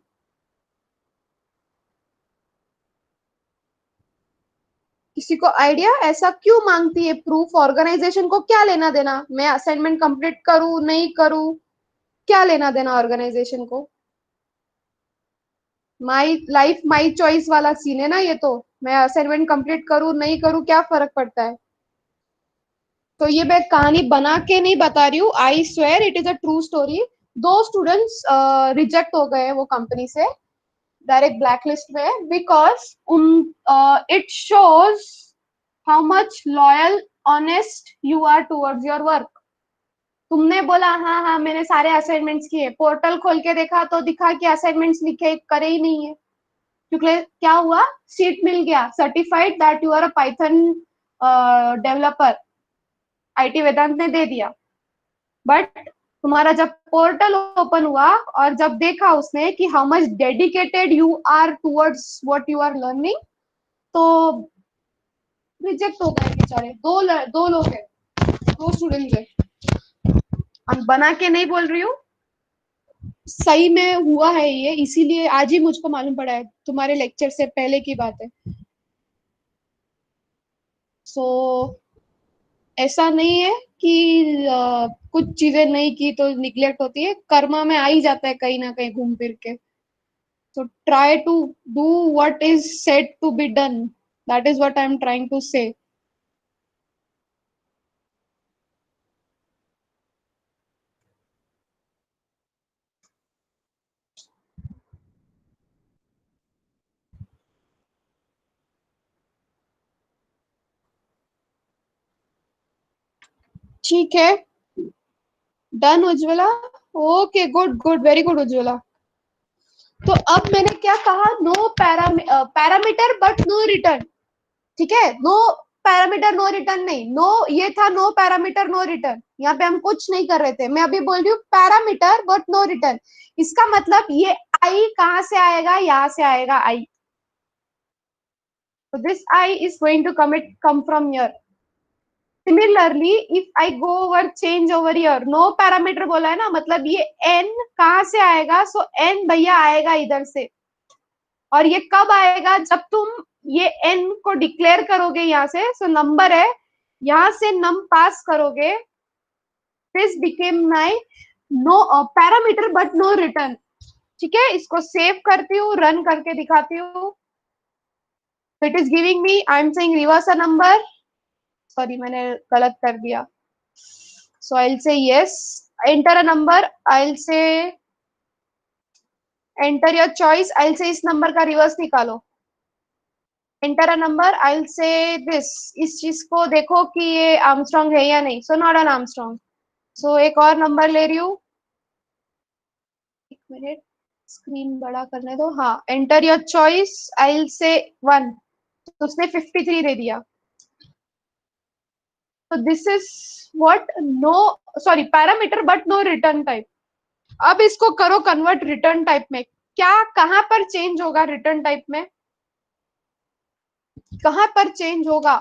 Speaker 1: किसी को आइडिया ऐसा क्यों मांगती है प्रूफ? ऑर्गेनाइजेशन को क्या लेना देना, मैं असाइनमेंट कंप्लीट करूं नहीं करूं, क्या लेना देना ऑर्गेनाइजेशन को? माई लाइफ माई चॉइस वाला सीन है ना ये तो, मैं असाइनमेंट कंप्लीट करूं नहीं करूं क्या फर्क पड़ता है? तो ये मैं कहानी बना के नहीं बता रही हूँ, I swear it is a true story. दो स्टूडेंट्स रिजेक्ट हो गए वो कंपनी से, डायरेक्ट ब्लैकलिस्ट में, बिकॉज उन it shows how much loyal honest you are towards your work. तुमने बोला हाँ हाँ मैंने सारे असाइनमेंट्स किए, पोर्टल खोल के देखा तो दिखा कि असाइनमेंट्स लिखे करे ही नहीं है, क्योंकि क्या हुआ, सीट मिल गया, certified that you are a Python developer, IT Vedant ने दे दिया। बट तुम्हारा जब पोर्टल ओपन हुआ और जब देखा उसने कि how much dedicated you are towards what you are learning, तो रिजेक्ट हो गए बेचारे। दो लोग हैं, दो स्टूडेंट है। हम बना के नहीं बोल रही हूँ, सही में हुआ है ये, इसीलिए आज ही मुझको मालूम पड़ा है, तुम्हारे लेक्चर से पहले की बात है। सो ऐसा नहीं है कि कुछ चीजें नहीं की तो निग्लेक्ट होती है, कर्मा में आ ही जाता है कहीं ना कहीं घूम फिर के। So try to do what is said to be done. That is what I'm trying to say. ठीक है, done Ujjwala. Okay, good good, very good Ujjwala. तो अब मैंने क्या कहा, no parameter but no return. ठीक है, नो पैरामीटर नो रिटर्न नहीं, नो ये था, नो पैरामीटर नो रिटर्न। यहाँ पे हम कुछ नहीं कर रहे थे, मैं अभी बोल रही हूँ पैरामीटर बट नो रिटर्न। इसका मतलब ये आई कहाँ से आएगा, यहाँ से आएगा आई। So this I is going to come from here. Similarly, if I go over change over here, no parameter बोला है ना, मतलब ये n कहाँ से आएगा, सो n भैया आएगा इधर से। और ये कब आएगा, जब तुम ये n को डिक्लेयर करोगे यहाँ से, सो नंबर है, यहाँ से नम पास करोगे, this became my no parameter but no return. ठीक है, इसको सेव करती हूँ, रन करके दिखाती हूँ। It is giving me, I am saying reverse a number, sorry मैंने गलत कर दिया। So I'll say yes. Enter a number. I'll say enter your choice. I'll say इस नंबर का रिवर्स निकालो. Enter a number. I'll say this. इस चीज को देखो कि ये आर्मस्ट्रॉन्ग है या नहीं. So not an Armstrong. So एक और नंबर ले रही हूँ. एक मिनट, स्क्रीन बड़ा करने दो. हाँ, enter your choice. I'll say 1. तो उसने 53 दे दिया. So this is what, no, sorry, parameter but no return type. अब इसको करो कन्वर्ट रिटर्न टाइप में, क्या कहां पर चेंज होगा रिटर्न टाइप में, कहां पर चेंज होगा,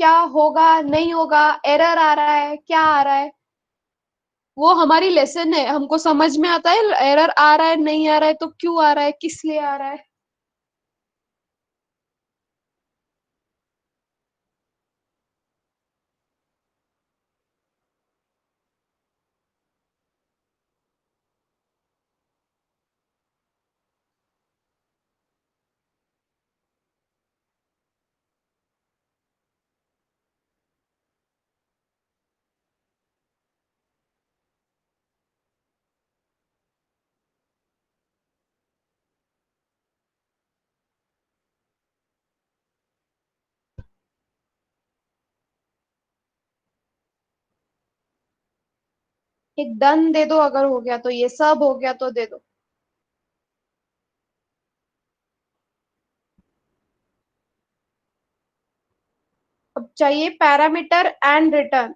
Speaker 1: क्या होगा नहीं होगा, एरर आ रहा है, क्या आ रहा है, वो हमारी लेसन है, हमको समझ में आता है एरर आ रहा है नहीं आ रहा है तो क्यों आ रहा है, किस लिए आ रहा है। एक डन दे दो, अगर हो गया तो, ये सब हो गया तो दे दो। अब चाहिए पैरामीटर एंड रिटर्न।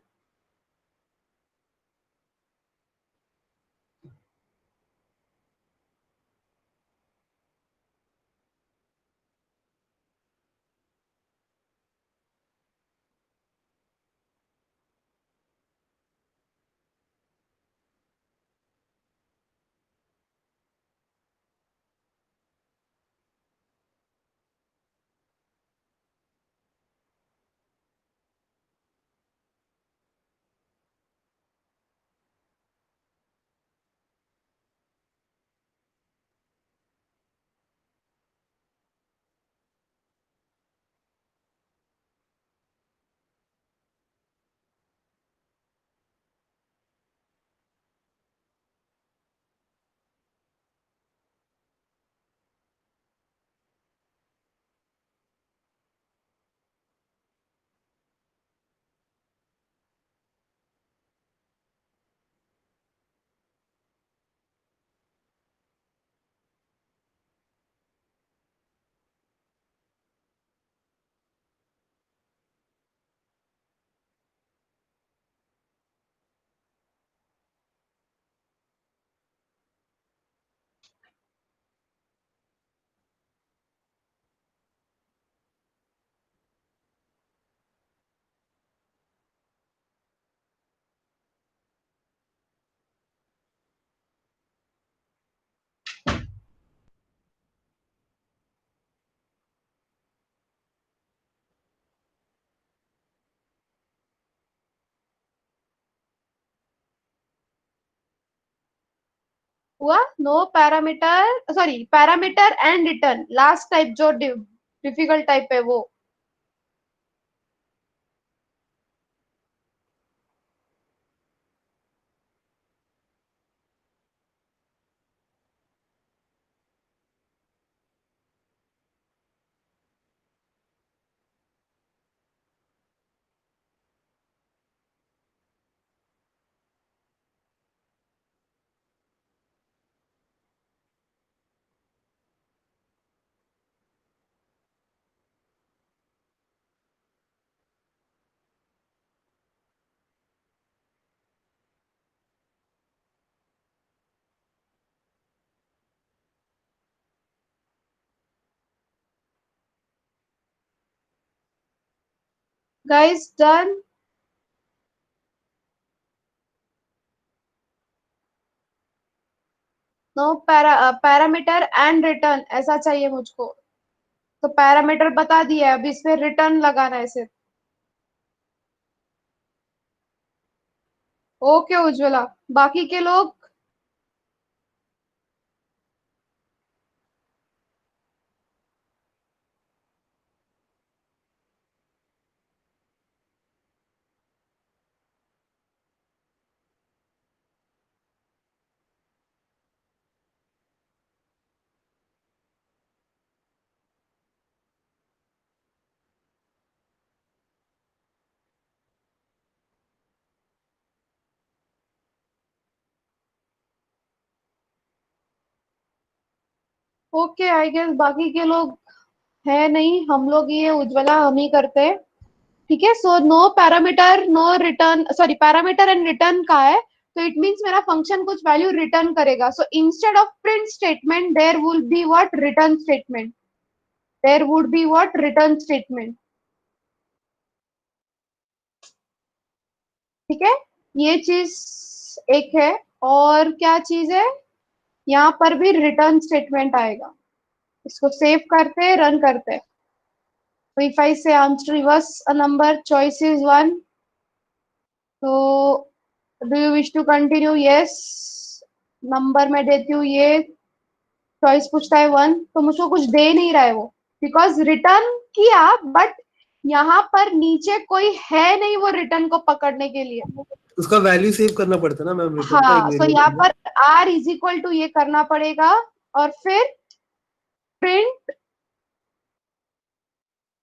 Speaker 1: हुआ no parameter, sorry parameter and return, last type जो डिफिकल्ट टाइप है वो। Guys done. No parameter and return ऐसा चाहिए मुझको। तो पैरामीटर बता दिया है, अब इसमें रिटर्न लगाना है सिर्फ। ओके उज्ज्वला, बाकी के लोग। ओके आई गेस बाकी के लोग है नहीं, हम लोग ये उज्ज्वला हम ही करते हैं। ठीक है, so no parameter no return, sorry parameter and return का है, तो इट मींस मेरा फंक्शन कुछ वैल्यू रिटर्न करेगा। So instead of print statement there would be what return statement, there would be what return statement. ठीक है, ये चीज एक है। और क्या चीज है, यहाँ पर भी रिटर्न स्टेटमेंट आएगा। इसको सेव करते रन करते। तो if I say answer reverse a number choice is one, तो do you wish to continue, yes. Number मैं देती हूँ ये, चॉइस पूछता है वन, तो मुझको कुछ दे नहीं रहा है वो, बिकॉज रिटर्न किया बट यहाँ पर नीचे कोई है नहीं वो रिटर्न को पकड़ने के लिए।
Speaker 2: उसका वैल्यू सेव करना पड़ता है ना मैम, रिटर्न का एक
Speaker 1: हाँ, सो यहाँ
Speaker 2: वेरिएबल में।
Speaker 1: पर आर इज इक्वल टू ये करना पड़ेगा, और फिर प्रिंट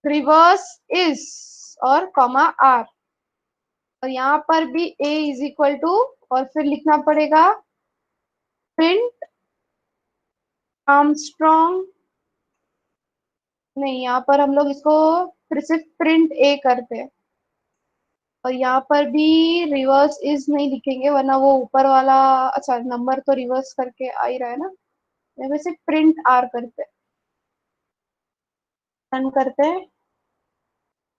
Speaker 1: रिवर्स इज और कॉमा आर, और यहाँ पर भी ए इज इक्वल टू, और फिर लिखना पड़ेगा प्रिंट आर्मस्ट्रॉन्ग। नहीं, यहाँ पर हम लोग इसको फिर सिर्फ प्रिंट ए करते हैं, और यहाँ पर भी रिवर्स इज नहीं लिखेंगे वरना वो ऊपर वाला, अच्छा नंबर तो रिवर्स करके आ ही रहा है ना, यहाँ पे सिर्फ प्रिंट आर करते हैं, रन करते हैं,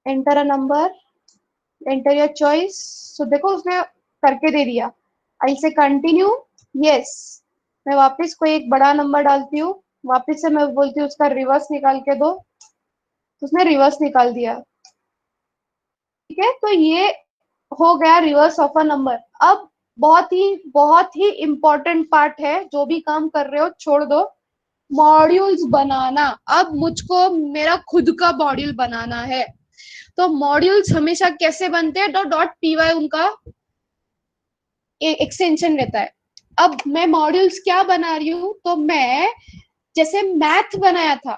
Speaker 1: enter a number, enter your choice. So देखो उसने करके दे दिया। आई से कंटिन्यू, यस। मैं वापस कोई एक बड़ा नंबर डालती हूँ, वापस से मैं बोलती हूँ उसका रिवर्स निकाल के दो, तो उसने रिवर्स निकाल दिया। ठीक है, तो ये हो गया रिवर्स ऑफ अ नंबर। अब बहुत ही इंपॉर्टेंट पार्ट है, जो भी काम कर रहे हो छोड़ दो, मॉड्यूल्स बनाना। अब मुझको मेरा खुद का मॉड्यूल बनाना है। तो मॉड्यूल्स हमेशा कैसे बनते हैं, डॉट पी वाई उनका एक्सटेंशन रहता है। अब मैं मॉड्यूल्स क्या बना रही हूँ, तो मैं जैसे मैथ बनाया था,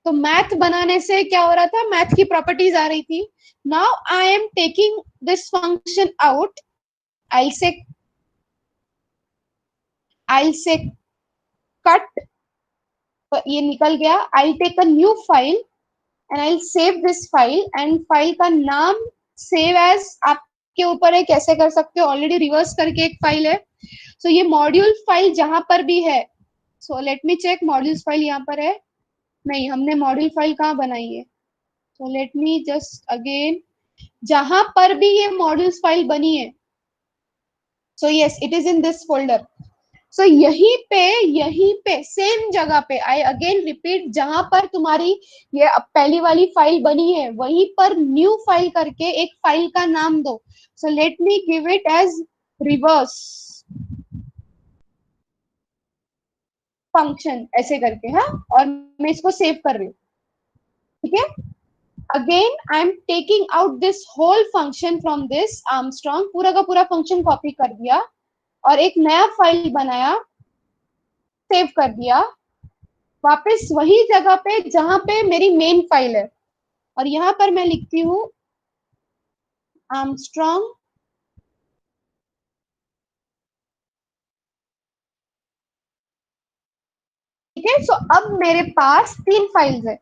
Speaker 1: तो मैथ बनाने से क्या हो रहा था, मैथ की प्रॉपर्टीज आ रही थी। Now I am taking this function out, I say I say cut, तो ये निकल गया। I take a new file and I save this file, and file का नाम सेव एज आपके ऊपर है, कैसे कर सकते हो, ऑलरेडी रिवर्स करके एक फाइल है। सो ये मॉड्यूल फाइल जहां पर भी है, so let me check, modules file यहाँ पर है, नहीं हमने मॉड्यूल फाइल कहाँ बनाई है, so let me just again, जहां पर भी ये मॉड्यूल्स फाइल बनी है, so yes it is in this folder. So यहीं पे सेम जगह पे, आई अगेन रिपीट, जहां पर तुम्हारी ये पहली वाली फाइल बनी है वहीं पर न्यू फाइल करके एक फाइल का नाम दो। So let me give it as reverse, function ऐसे करके, हाँ, और मैं इसको सेव कर रही हूँ, ठीक है। Again I am taking out this whole function from this Armstrong, पूरा का पूरा फंक्शन कॉपी कर दिया और एक नया फाइल बनाया, सेव कर दिया वापस वही जगह पे जहां पे मेरी मेन फाइल है, और यहां पर मैं लिखती हूँ आर्मस्ट्रॉन्ग ठीक है। सो अब मेरे पास 3 फाइल्स है,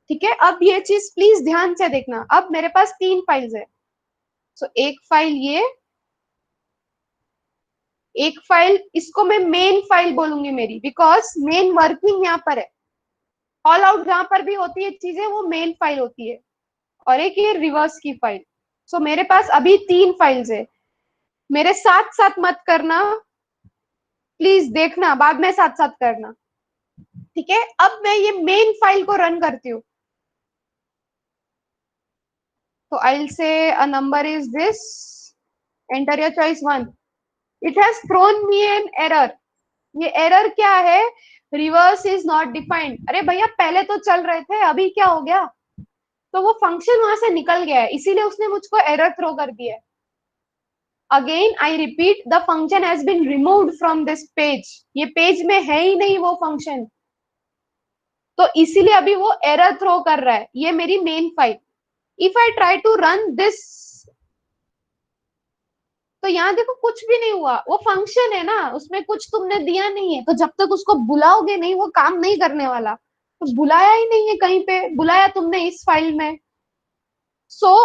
Speaker 1: ठीक है। अब ये चीज प्लीज ध्यान से देखना, अब मेरे पास 3 फाइल्स है। सो एक फाइल ये, एक फाइल इसको मैं मेन फाइल बोलूंगी मेरी, बिकॉज मेन वर्किंग यहाँ पर है, ऑल आउट जहां पर भी होती है चीजें वो मेन फाइल होती है, और एक ये रिवर्स की फाइल। सो मेरे पास अभी 3 फाइल्स है, मेरे साथ साथ मत करना प्लीज, देखना बाद में साथ साथ करना, ठीक है। अब मैं ये मेन फाइल को रन करती हूँ, तो I will say a number is this, enter your choice 1, it has thrown me an error. ये एरर क्या है, रिवर्स इज नॉट डिफाइंड। अरे भैया पहले तो चल रहे थे, अभी क्या हो गया, तो वो फंक्शन वहां से निकल गया है, इसीलिए उसने मुझको एरर थ्रो कर दिया है। Again I repeat, the function has been removed from this page, ये पेज में है ही नहीं वो फंक्शन, तो इसीलिए अभी वो एरर थ्रो कर रहा है, ये मेरी main file. If I try to run this, तो यहाँ देखो कुछ भी नहीं हुआ, वो फंक्शन है ना, उसमें कुछ तुमने दिया नहीं है, तो जब तक उसको बुलाओगे नहीं वो काम नहीं करने वाला, तो बुलाया ही नहीं है, कहीं पे बुलाया तुमने इस फाइल में। सो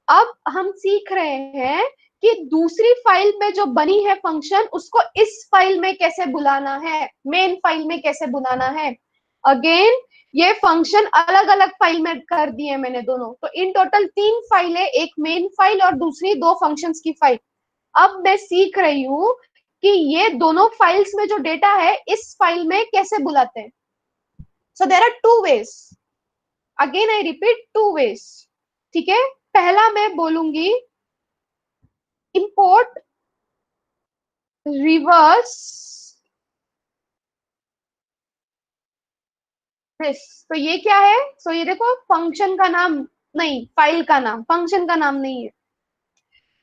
Speaker 1: अब हम सीख रहे हैं कि दूसरी फाइल में जो बनी है फंक्शन, उसको इस फाइल में कैसे बुलाना है, मेन फाइल में कैसे बुलाना है। अगेन ये फंक्शन अलग अलग फाइल में कर दिए मैंने दोनों, तो इन टोटल 3 फाइल है, एक मेन फाइल और दूसरी 2 फंक्शंस की फाइल। अब मैं सीख रही हूँ कि ये दोनों फाइल्स में जो डेटा है इस फाइल में कैसे बुलाते हैं। So there are 2 ways, again I repeat 2 ways, ठीक है। पहला मैं बोलूंगी इंपोर्ट रिवर्स दिस, तो ये क्या है, सो ये देखो फंक्शन का नाम नहीं, फाइल का नाम, फंक्शन का नाम नहीं है।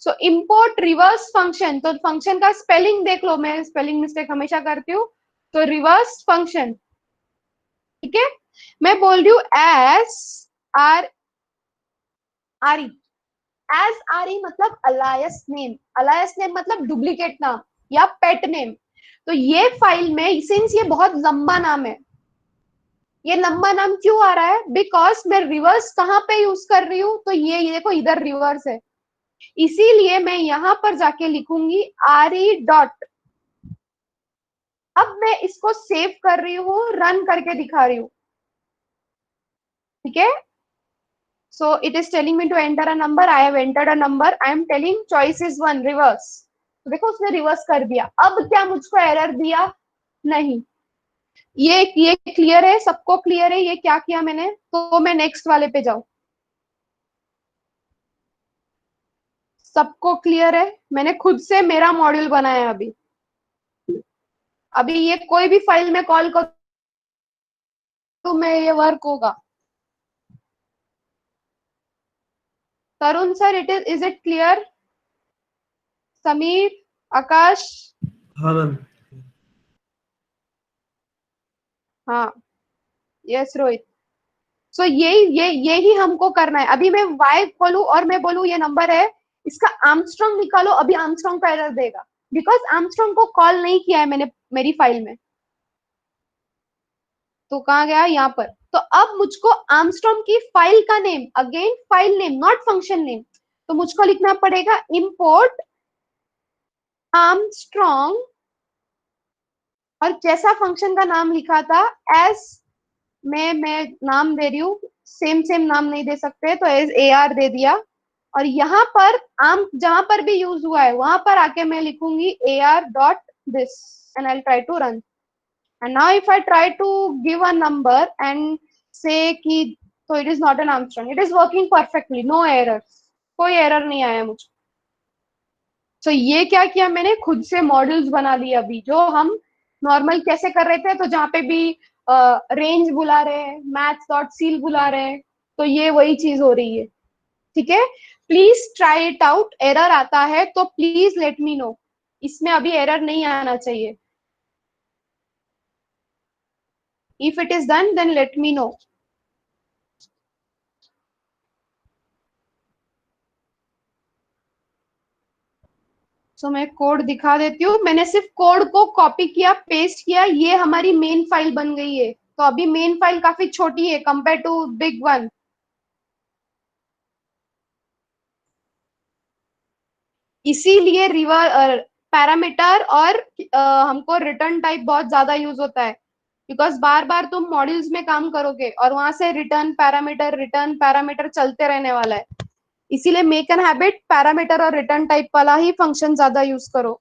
Speaker 1: सो इंपोर्ट रिवर्स फंक्शन, तो फंक्शन का स्पेलिंग देख लो, मैं स्पेलिंग मिस्टेक हमेशा करती हूँ, तो रिवर्स फंक्शन, ठीक है। मैं बोल रही हूँ as R R E, as R E मतलब अलायस नेम, अलायस नेम मतलब डुप्लीकेट नाम या पेट नेम। तो ये फाइल में सिंस ये बहुत लंबा नाम है, ये लंबा नाम क्यों आ रहा है, बिकॉज मैं रिवर्स कहाँ पे यूज कर रही हूँ, तो ये देखो इधर रिवर्स है, इसीलिए मैं यहां पर जाके लिखूंगी आर ई डॉट। अब मैं इसको सेव कर रही हूँ, रन करके दिखा रही हूँ, ठीक है। So it is telling me to enter a number. I have entered a number. I am telling choice is 1 reverse. तो देखो उसने रिवर्स कर दिया, अब क्या मुझको एरर दिया, नहीं। ये क्लियर है, सबको क्लियर है ये क्या किया मैंने, तो मैं नेक्स्ट वाले पे जाऊं। सबको क्लियर है, मैंने खुद से मेरा मॉड्यूल बनाया अभी, अभी ये कोई भी फाइल में कॉल करूं तो मैं ये वर्क होगा। Tarun sir, is it clear, Sameer, Akash,
Speaker 2: हाँ मैम।
Speaker 1: हाँ, यस रोहित। सो यही हमको करना है। अभी मैं वाई खोलू और मैं बोलू ये नंबर है, इसका आर्मस्ट्रॉन्ग निकालो, अभी आर्मस्ट्रॉन्ग का एरर देगा, बिकॉज आर्मस्ट्रॉन्ग को कॉल नहीं किया है मैंने मेरी फाइल में। तो कहाँ गया, यहाँ पर। तो अब मुझको आर्मस्ट्रॉन्ग की फाइल का name, again file name not function name, तो मुझको लिखना पड़ेगा इंपोर्ट आर्मस्ट्रॉन्ग, और जैसा फंक्शन का नाम लिखा था एज, मैं नाम दे रही हूँ, सेम सेम नाम नहीं दे सकते, तो एज ए आर दे दिया, और यहाँ पर आम जहां पर भी यूज हुआ है वहां पर आके मैं लिखूंगी A R dot this, and I try to run, and now if I try to give a number and say कि, तो it is not an Armstrong, it is working perfectly, no error, कोई error नहीं आया मुझे। तो ये क्या किया मैंने, खुद से मॉडल्स बना लिए अभी, जो हम नॉर्मल कैसे कर रहे थे, तो जहाँ पे भी रेंज बुला रहे हैं, मैथ्स डॉट सील बुला रहे हैं, तो ये वही चीज हो रही है। ठीक है, please try it out. Error आता है तो प्लीज लेट मी नो। इसमें अभी एरर नहीं आना चाहिए। If it is done then let me know. So मैं कोड दिखा देती हूँ। मैंने सिर्फ कोड को कॉपी किया, पेस्ट किया, ये हमारी मेन फाइल बन गई है। तो अभी मेन फाइल काफी छोटी है कंपेयर टू बिग वन। इसीलिए रिवर पैरामीटर और हमको रिटर्न टाइप बहुत ज्यादा यूज होता है। बिकॉज बार बार तुम मॉड्यूल्स में काम करोगे और वहां से रिटर्न पैरामीटर चलते रहने वाला है। इसीलिए मेक एन हैबिट, पैरामीटर और रिटर्न टाइप वाला ही फंक्शन ज्यादा यूज करो।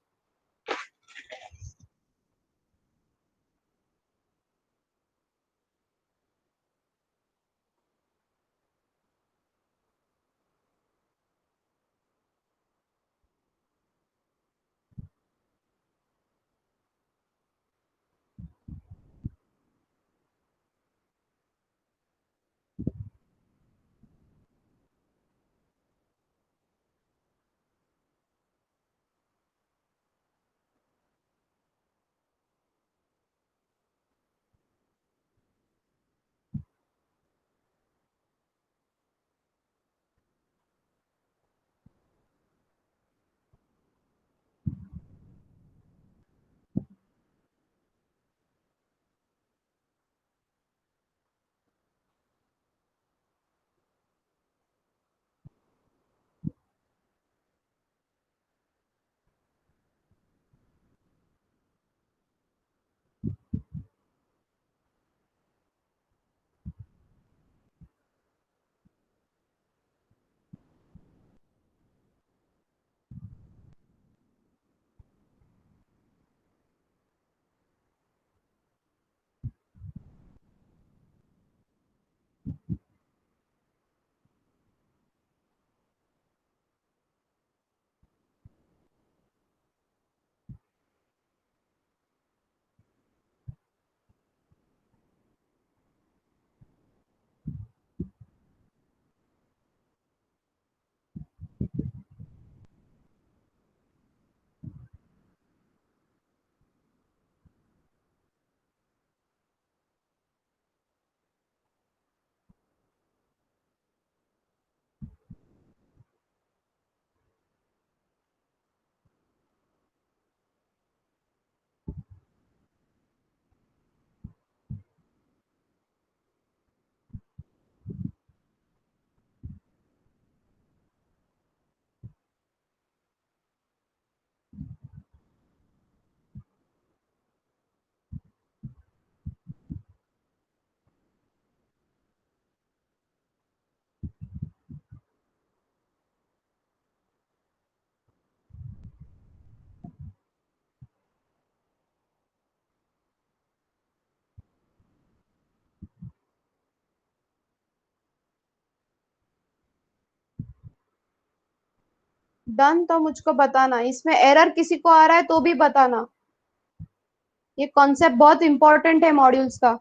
Speaker 1: डन, तो मुझको बताना इसमें एरर किसी को आ रहा है तो भी बताना। ये कॉन्सेप्ट बहुत इंपॉर्टेंट है मॉड्यूल्स का।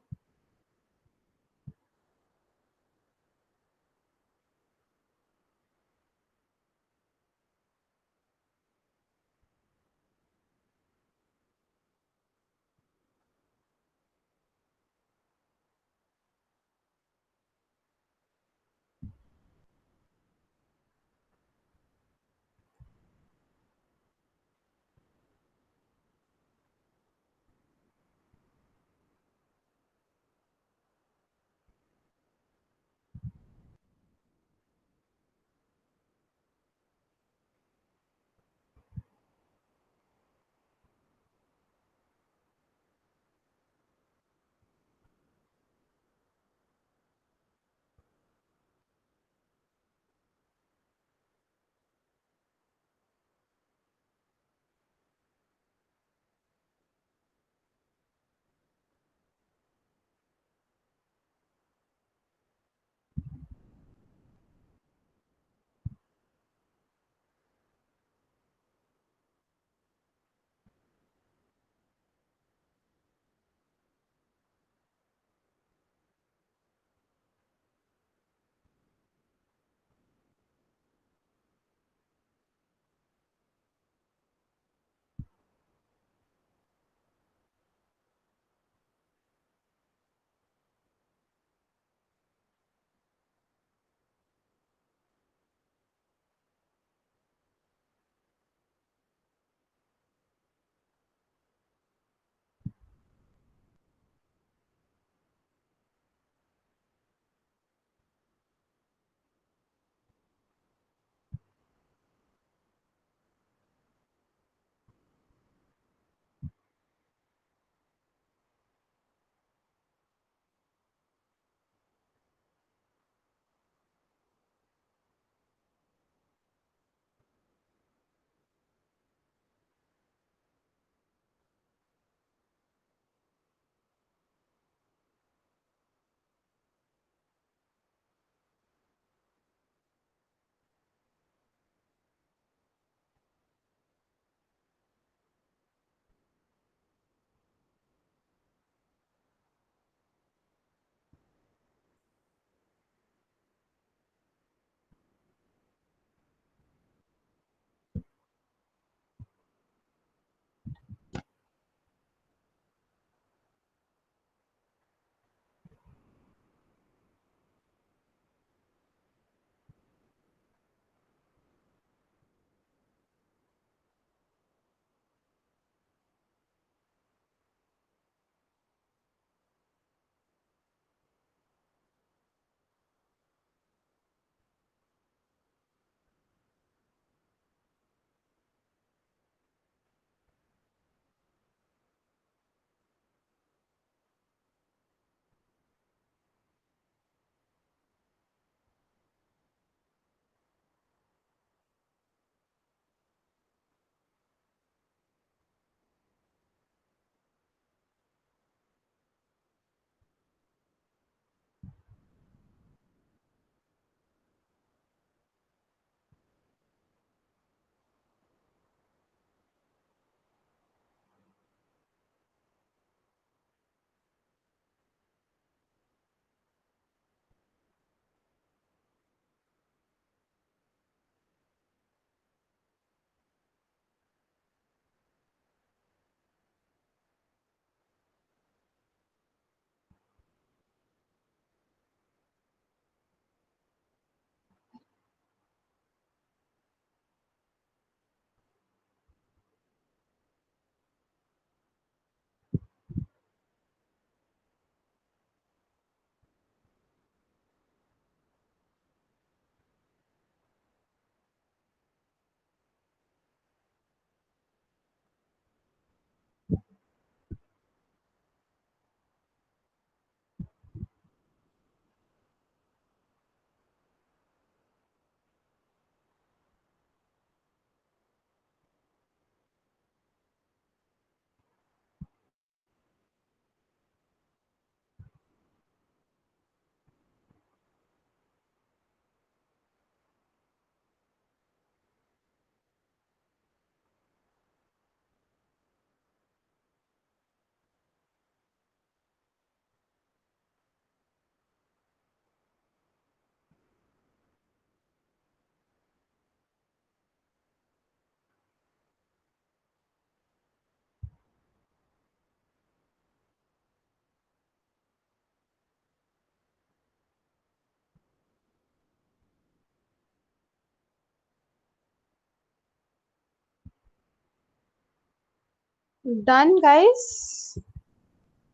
Speaker 1: डन गाइस,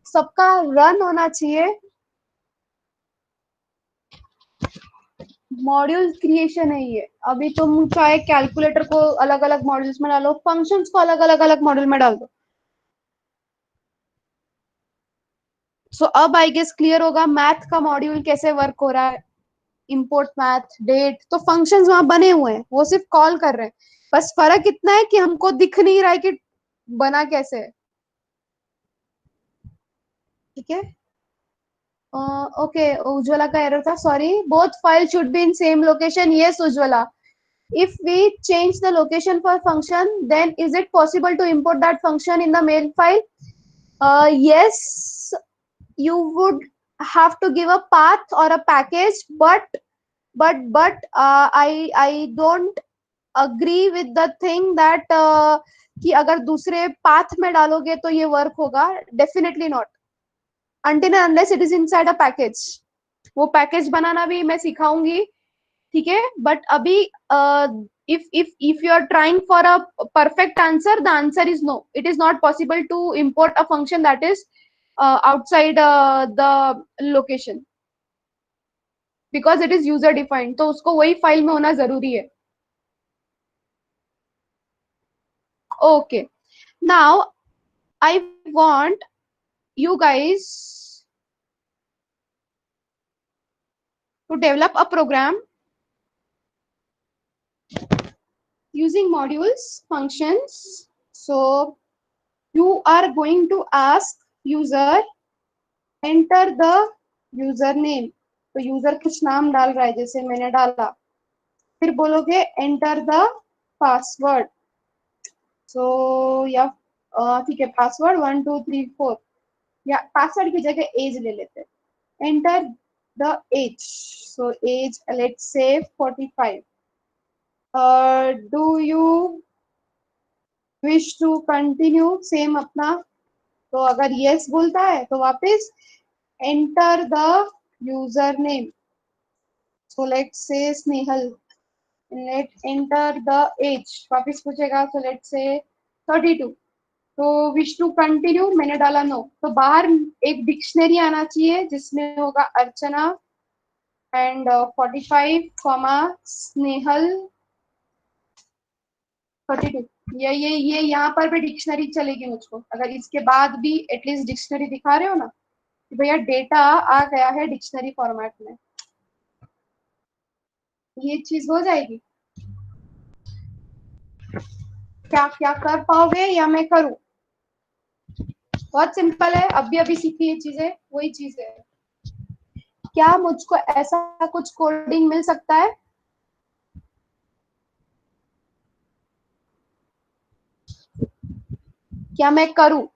Speaker 1: सबका रन होना चाहिए। मॉड्यूल क्रिएशन है ये। अभी तुम चाहे कैलकुलेटर को अलग अलग मॉड्यूल्स में डालो, फंक्शंस को अलग अलग अलग मॉड्यूल में डाल दो। सो अब आई गेस क्लियर होगा मैथ का मॉड्यूल कैसे वर्क हो रहा है। इंपोर्ट मैथ डेट, तो फंक्शंस वहां बने हुए हैं, वो सिर्फ कॉल कर रहे हैं। बस फर्क इतना है कि हमको दिख नहीं रहा है कि बना कैसे है। ठीक है। ओके, उज्ज्वला का एरर था, sorry. Both file should be in same location. Yes Ujjwala, if we change the location for function, then is it possible to import that function in the main file? Yes, you would have to give a path or a package, but I don't agree with the thing that कि अगर दूसरे path में डालोगे तो ये work होगा। Definitely not, until and unless it is inside a package। वो package बनाना भी मैं सिखाऊंगी, ठीक है। बट अभी if you are trying for a perfect answer, the answer is no, it is not possible to import a function that is outside the location, because it is user defined, तो उसको वही file में होना जरूरी है। Okay, now I want you guys to develop a program using modules, functions. So you are going to ask user, enter the user name. तो user कुछ नाम डाल रहा है, जैसे मैंने डाला। फिर बोलोगे एंटर द पासवर्ड। सो या ठीक है, पासवर्ड 1234, या पासवर्ड की जगह एज ले लेते हैं। Enter the age, so age let's say 45। Do you wish to continue same अपना। तो अगर यस बोलता है तो वापस enter the user name. So let's say Snehal. Let enter the age, वापिस पूछेगा, so let's say 32। तो विश टू कंटिन्यू मैंने डाला नो। तो बाहर एक डिक्शनरी आना चाहिए जिसमें होगा अर्चना एंड 45 कॉमा स्नेहल 32। ये यहाँ पर भी डिक्शनरी चलेगी मुझको, अगर इसके बाद भी एटलीस्ट डिक्शनरी दिखा रहे हो ना कि भैया डेटा आ गया है डिक्शनरी फॉर्मेट में, ये चीज हो जाएगी। क्या क्या कर पाओगे या मैं करूं? बहुत सिंपल है, अभी अभी सीखी ये चीजें, वही चीज है। क्या मुझको ऐसा कुछ कोडिंग मिल सकता है? क्या मैं करूं?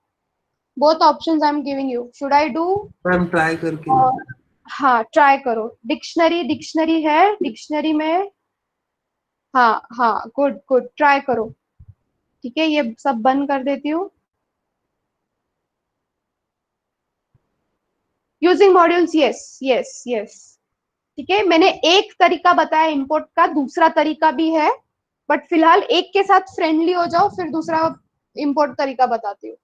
Speaker 1: Both options I am giving you, should I do?
Speaker 2: Ma'am try करके।
Speaker 1: हाँ ट्राई करो। डिक्शनरी डिक्शनरी है, डिक्शनरी में। हाँ हाँ, गुड गुड, ट्राई करो। ठीक है, ये सब बंद कर देती हूँ। Using modules, yes yes yes. ठीक है, मैंने एक तरीका बताया इंपोर्ट का, दूसरा तरीका भी है, बट फिलहाल एक के साथ फ्रेंडली हो जाओ, फिर दूसरा इंपोर्ट तरीका बताती हूँ।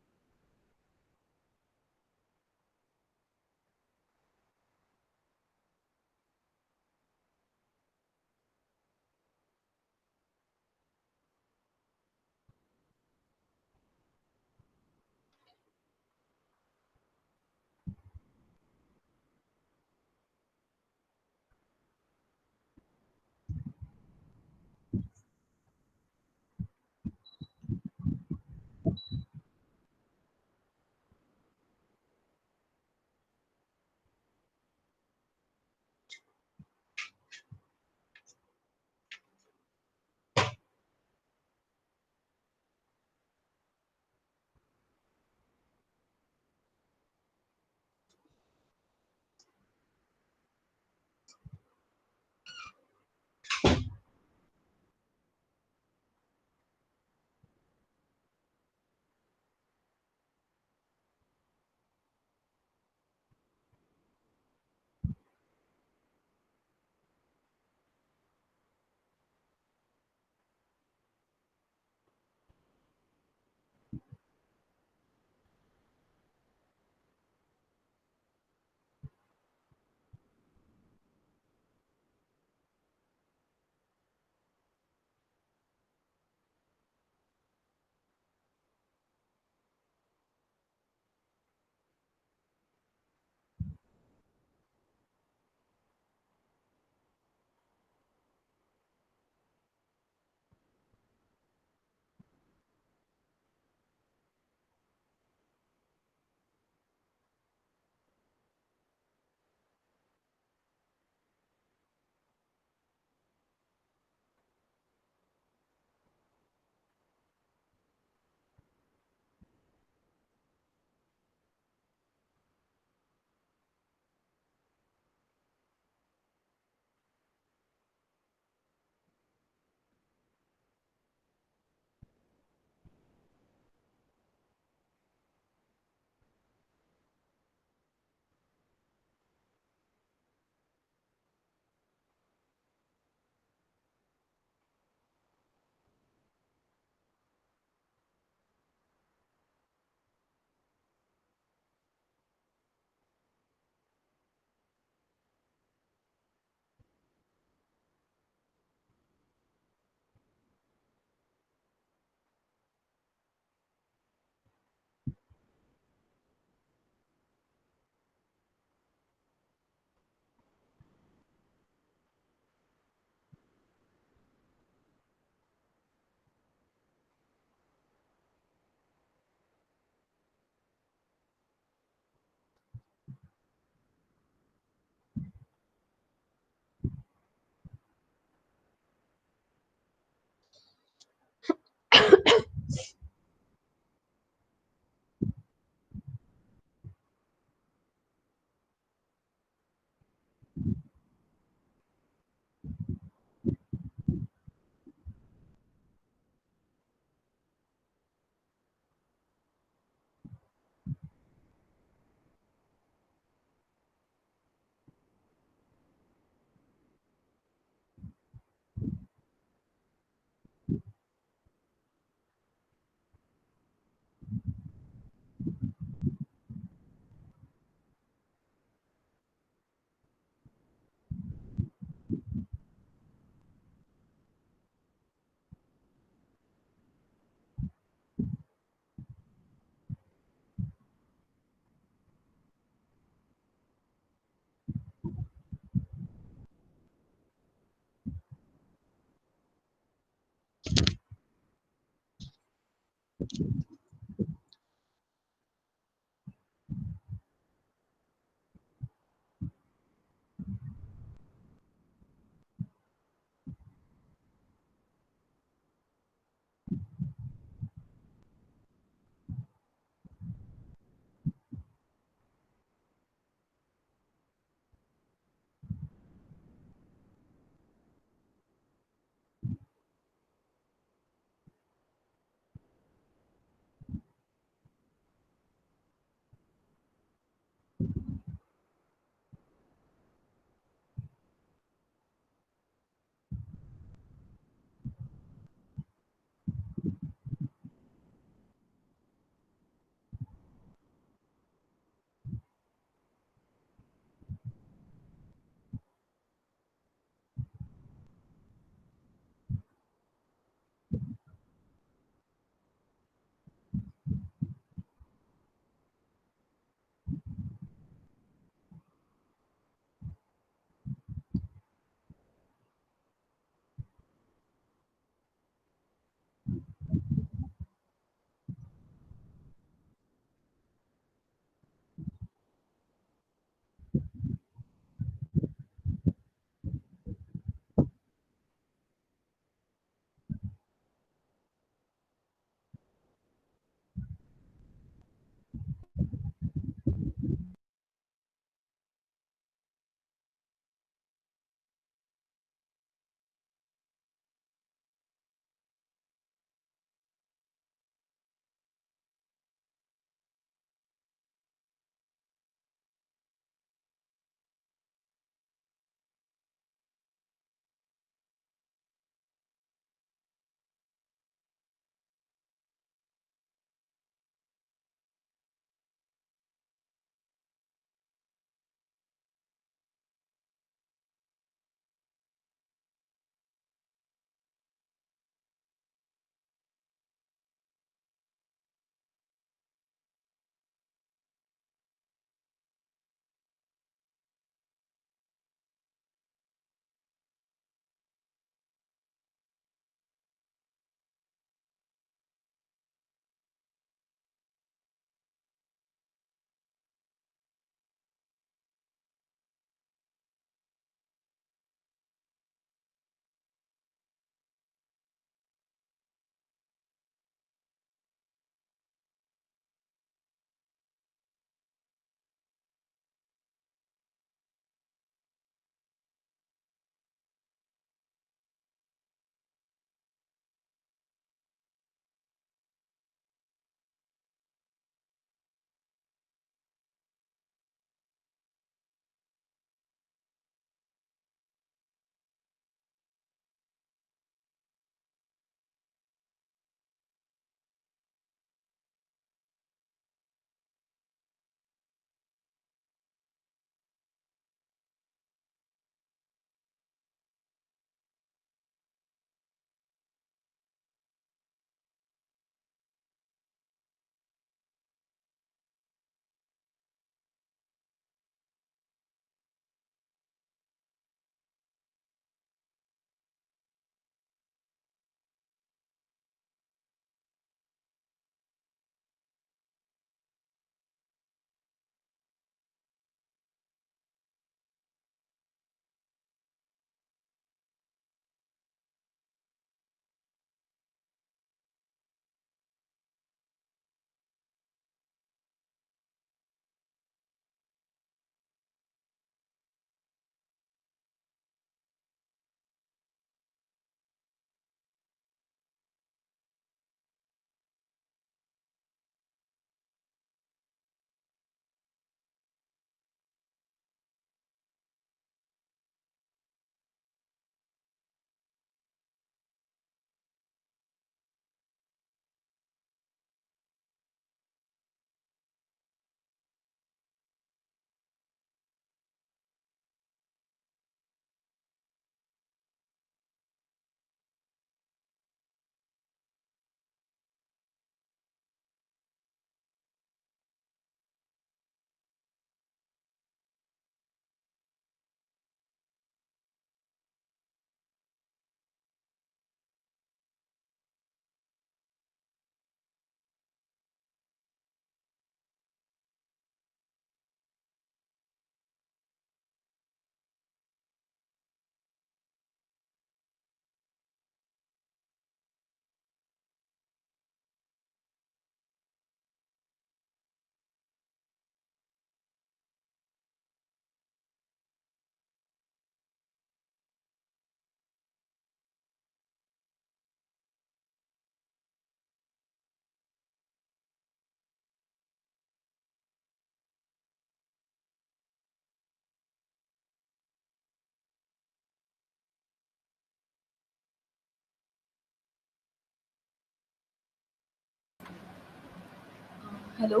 Speaker 3: हेलो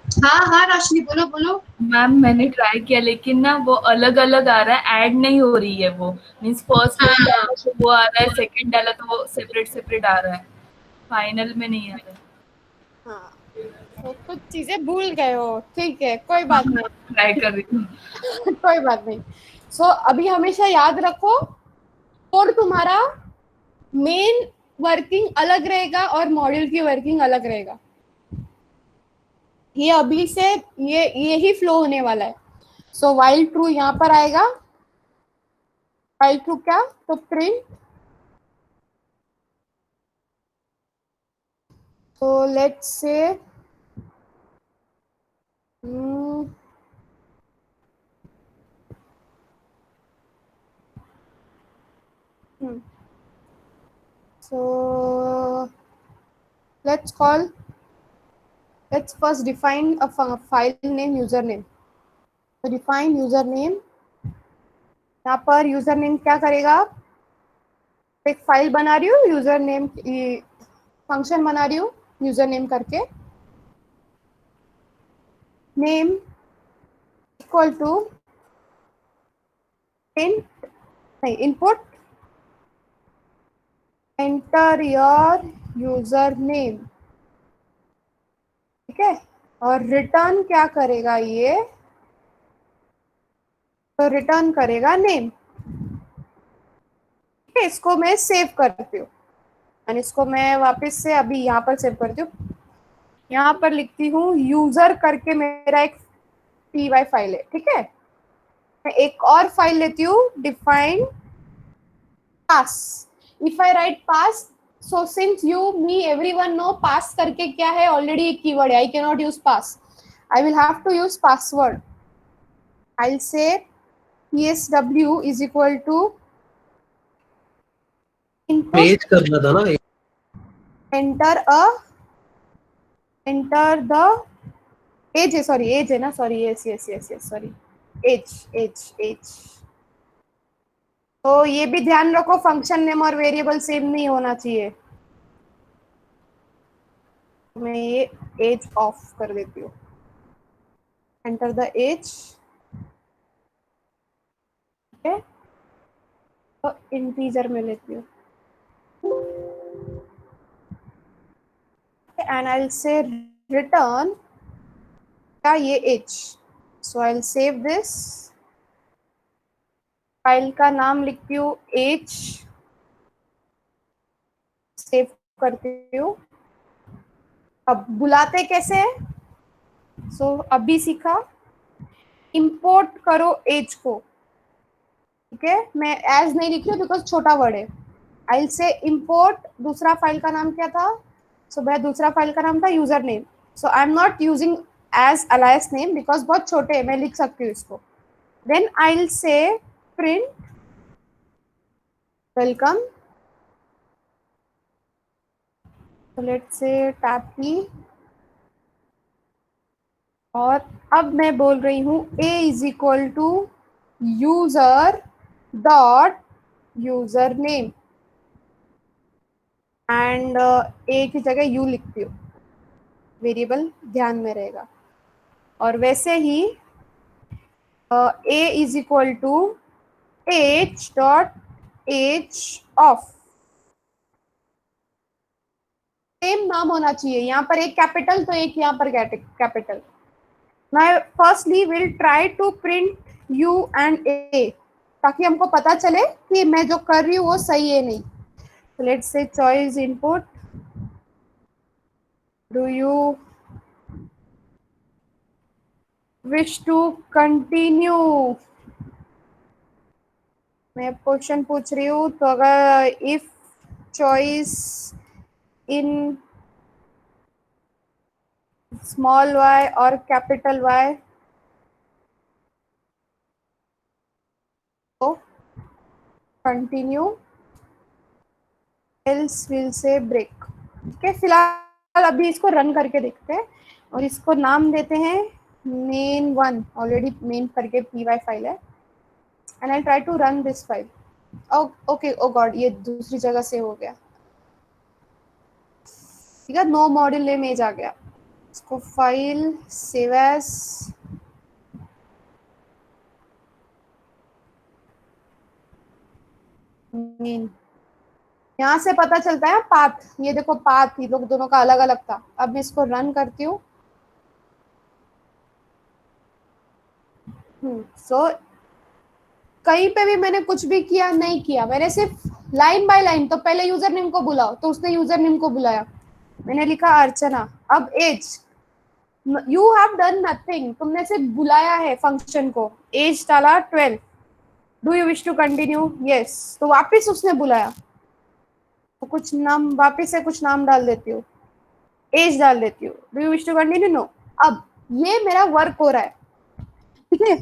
Speaker 1: हाँ हाँ रोशनी, बोलो बोलो।
Speaker 3: मैम, मैंने ट्राई किया लेकिन ना वो अलग अलग आ रहा है, ऐड नहीं हो रही है वो। मीन्स फर्स्ट नेम
Speaker 1: हाँ
Speaker 3: डाला तो वो आ रहा है, सेकंड डाला तो वो सेपरेट सेपरेट आ रहा है, फाइनल में नहीं आ रहा है।
Speaker 1: हाँ, तो कुछ चीजें भूल गए हो, ठीक है, कोई
Speaker 3: हाँ,
Speaker 1: बात नहीं।
Speaker 3: ट्राई कर रही हूँ।
Speaker 1: कोई बात नहीं। अभी हमेशा याद रखो, कोड तुम्हारा मेन वर्किंग अलग रहेगा और मॉड्यूल की वर्किंग अलग रहेगा। ये अभी से ये ही फ्लो होने वाला है। वाइल ट्रू यहाँ पर आएगा। वाइल ट्रू क्या, तो प्रिंट, तो let's say so let's call let's first define a file name username. तो define username, यहाँ पर यूजर क्या करेगा, एक फाइल बना रही हूँ यूजर नेम, फंक्शन बना रही हूँ यूजर नेम करके, नेम इक्वल टू इंट, नहीं input, enter your user name, ठीक है। और रिटर्न क्या करेगा ये, तो रिटर्न करेगा नेम, ठीक है। इसको मैं सेव करती हूँ और इसको मैं वापस से अभी यहाँ पर सेव करती हूँ। यहाँ पर लिखती हूँ यूजर करके, मेरा एक py फाइल है, ठीक है। मैं एक और फाइल लेती हूँ, define pass. If I write pass, so since you me everyone know pass करके क्या है, ऑलरेडी एक कीवर्ड है, I can not use pass, I will have to use password. I will say psw is equal to input,
Speaker 2: age करना था ना।
Speaker 1: enter a, enter the age है, sorry age है ना, sorry yes yes yes yes sorry, age age age. तो ये भी ध्यान रखो, फंक्शन नेम और वेरिएबल सेम नहीं होना चाहिए। मैं ये एज ऑफ कर देती हूँ, एंटर द एज, ठीक है। तो इंटीजर में लेती हूँ and I will say return का ये age. So I will save this, file का नाम लिखती हूँ एज, सेव करती हूँ। अब बुलाते कैसे हैं, अभी सीखा, इंपोर्ट करो एज को, ठीक है। मैं एज नहीं लिख रही हूँ बिकॉज छोटा वर्ड है। आई से इंपोर्ट, दूसरा फाइल का नाम क्या था, भाई दूसरा फाइल का नाम था user name. I am not using as alias name because बहुत छोटे है, मैं लिख सकती हूँ इसको। Then I will say print welcome, let's say tab key, और अब मैं बोल रही हूँ a is equal to user dot user name, and a की जगह u लिखती हूँ, वेरिएबल ध्यान में रहेगा। और वैसे ही a is equal to age dot age of, same नाम होना चाहिए, यहाँ पर एक कैपिटल तो एक यहाँ पर कैपिटल। मैं firstly will try to print u and a, ताकि हमको पता चले कि मैं जो कर रही हूँ वो सही है नहीं। Let's say choice input, do you wish to continue, मैं क्वेश्चन पूछ रही हूँ, तो अगर if choice in small y और कैपिटल Y, तो continue, else will say break, ठीक है। फिलहाल अभी इसको रन करके देखते हैं और इसको नाम देते हैं मेन वन, ऑलरेडी मेन करके py फाइल है, and I try to run this file. Okay, oh God, ये दूसरी जगह से हो गया। ठीक है, नो मॉड्यूल नेम एज आ गया। इसको फाइल सेव एज, मीन यहाँ से पता चलता है पाथ, ये देखो पाथ ये लोग दोनों का अलग अलग था। अब मैं इसको रन करती हूँ। सो कहीं पे भी मैंने कुछ भी किया नहीं किया, मैंने सिर्फ लाइन बाय लाइन, तो पहले यूजर नेम को बुलाओ, तो उसने यूजर नेम को बुलाया, मैंने लिखा अर्चना। अब age, you have done nothing, तुमने सिर्फ बुलाया है फंक्शन को, एज डाला 12, do you wish to continue, yes, तो वापस उसने बुलाया, तो कुछ नाम वापस से कुछ नाम डाल देती हूँ, एज डाल देती हूँ, do you wish to continue, no. अब ये मेरा वर्क हो रहा है, ठीक है।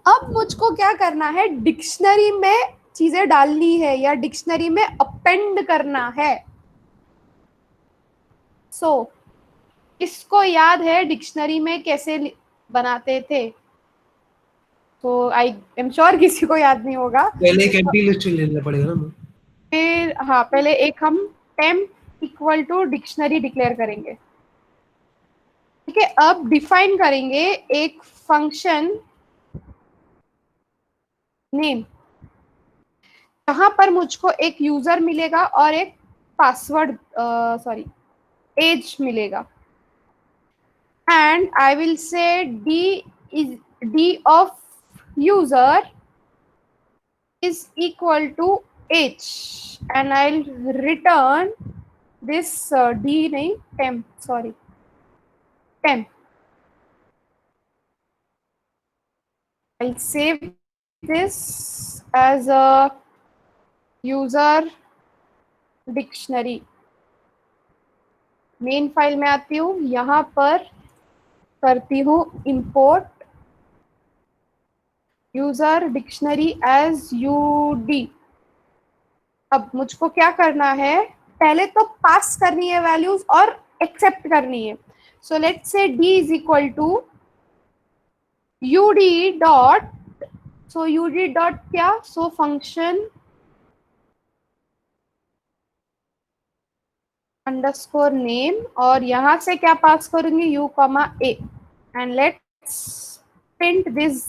Speaker 1: अब मुझको क्या करना है, डिक्शनरी में चीजें डालनी है या डिक्शनरी में अपेंड करना है। सो इसको याद है डिक्शनरी में कैसे बनाते थे, तो आई एम श्योर किसी को याद नहीं होगा।
Speaker 2: पहले एक एम्प्टी लिस्ट लेना पड़ेगा ना।
Speaker 1: फिर हाँ, पहले एक हम temp equal to dictionary declare करेंगे, ठीक है। अब डिफाइन करेंगे एक फंक्शन नेम, जहां पर मुझको एक यूजर मिलेगा और एक पासवर्ड सॉरी एज मिलेगा, and I will say d of user is equal to h, and I'll return this d nahi temp, sorry temp. I'll save this as a user dictionary. Main file में आती हूँ, यहाँ पर करती हूँ import user dictionary as ud। अब मुझको क्या करना है, पहले तो पास करनी है वैल्यूज और एक्सेप्ट करनी है। So let's say d is equal to ud dot, so ud dot क्या, सो फंक्शन अंडरस्कोर नेम, और यहां से क्या पास करूंगी, u comma a, and let's print this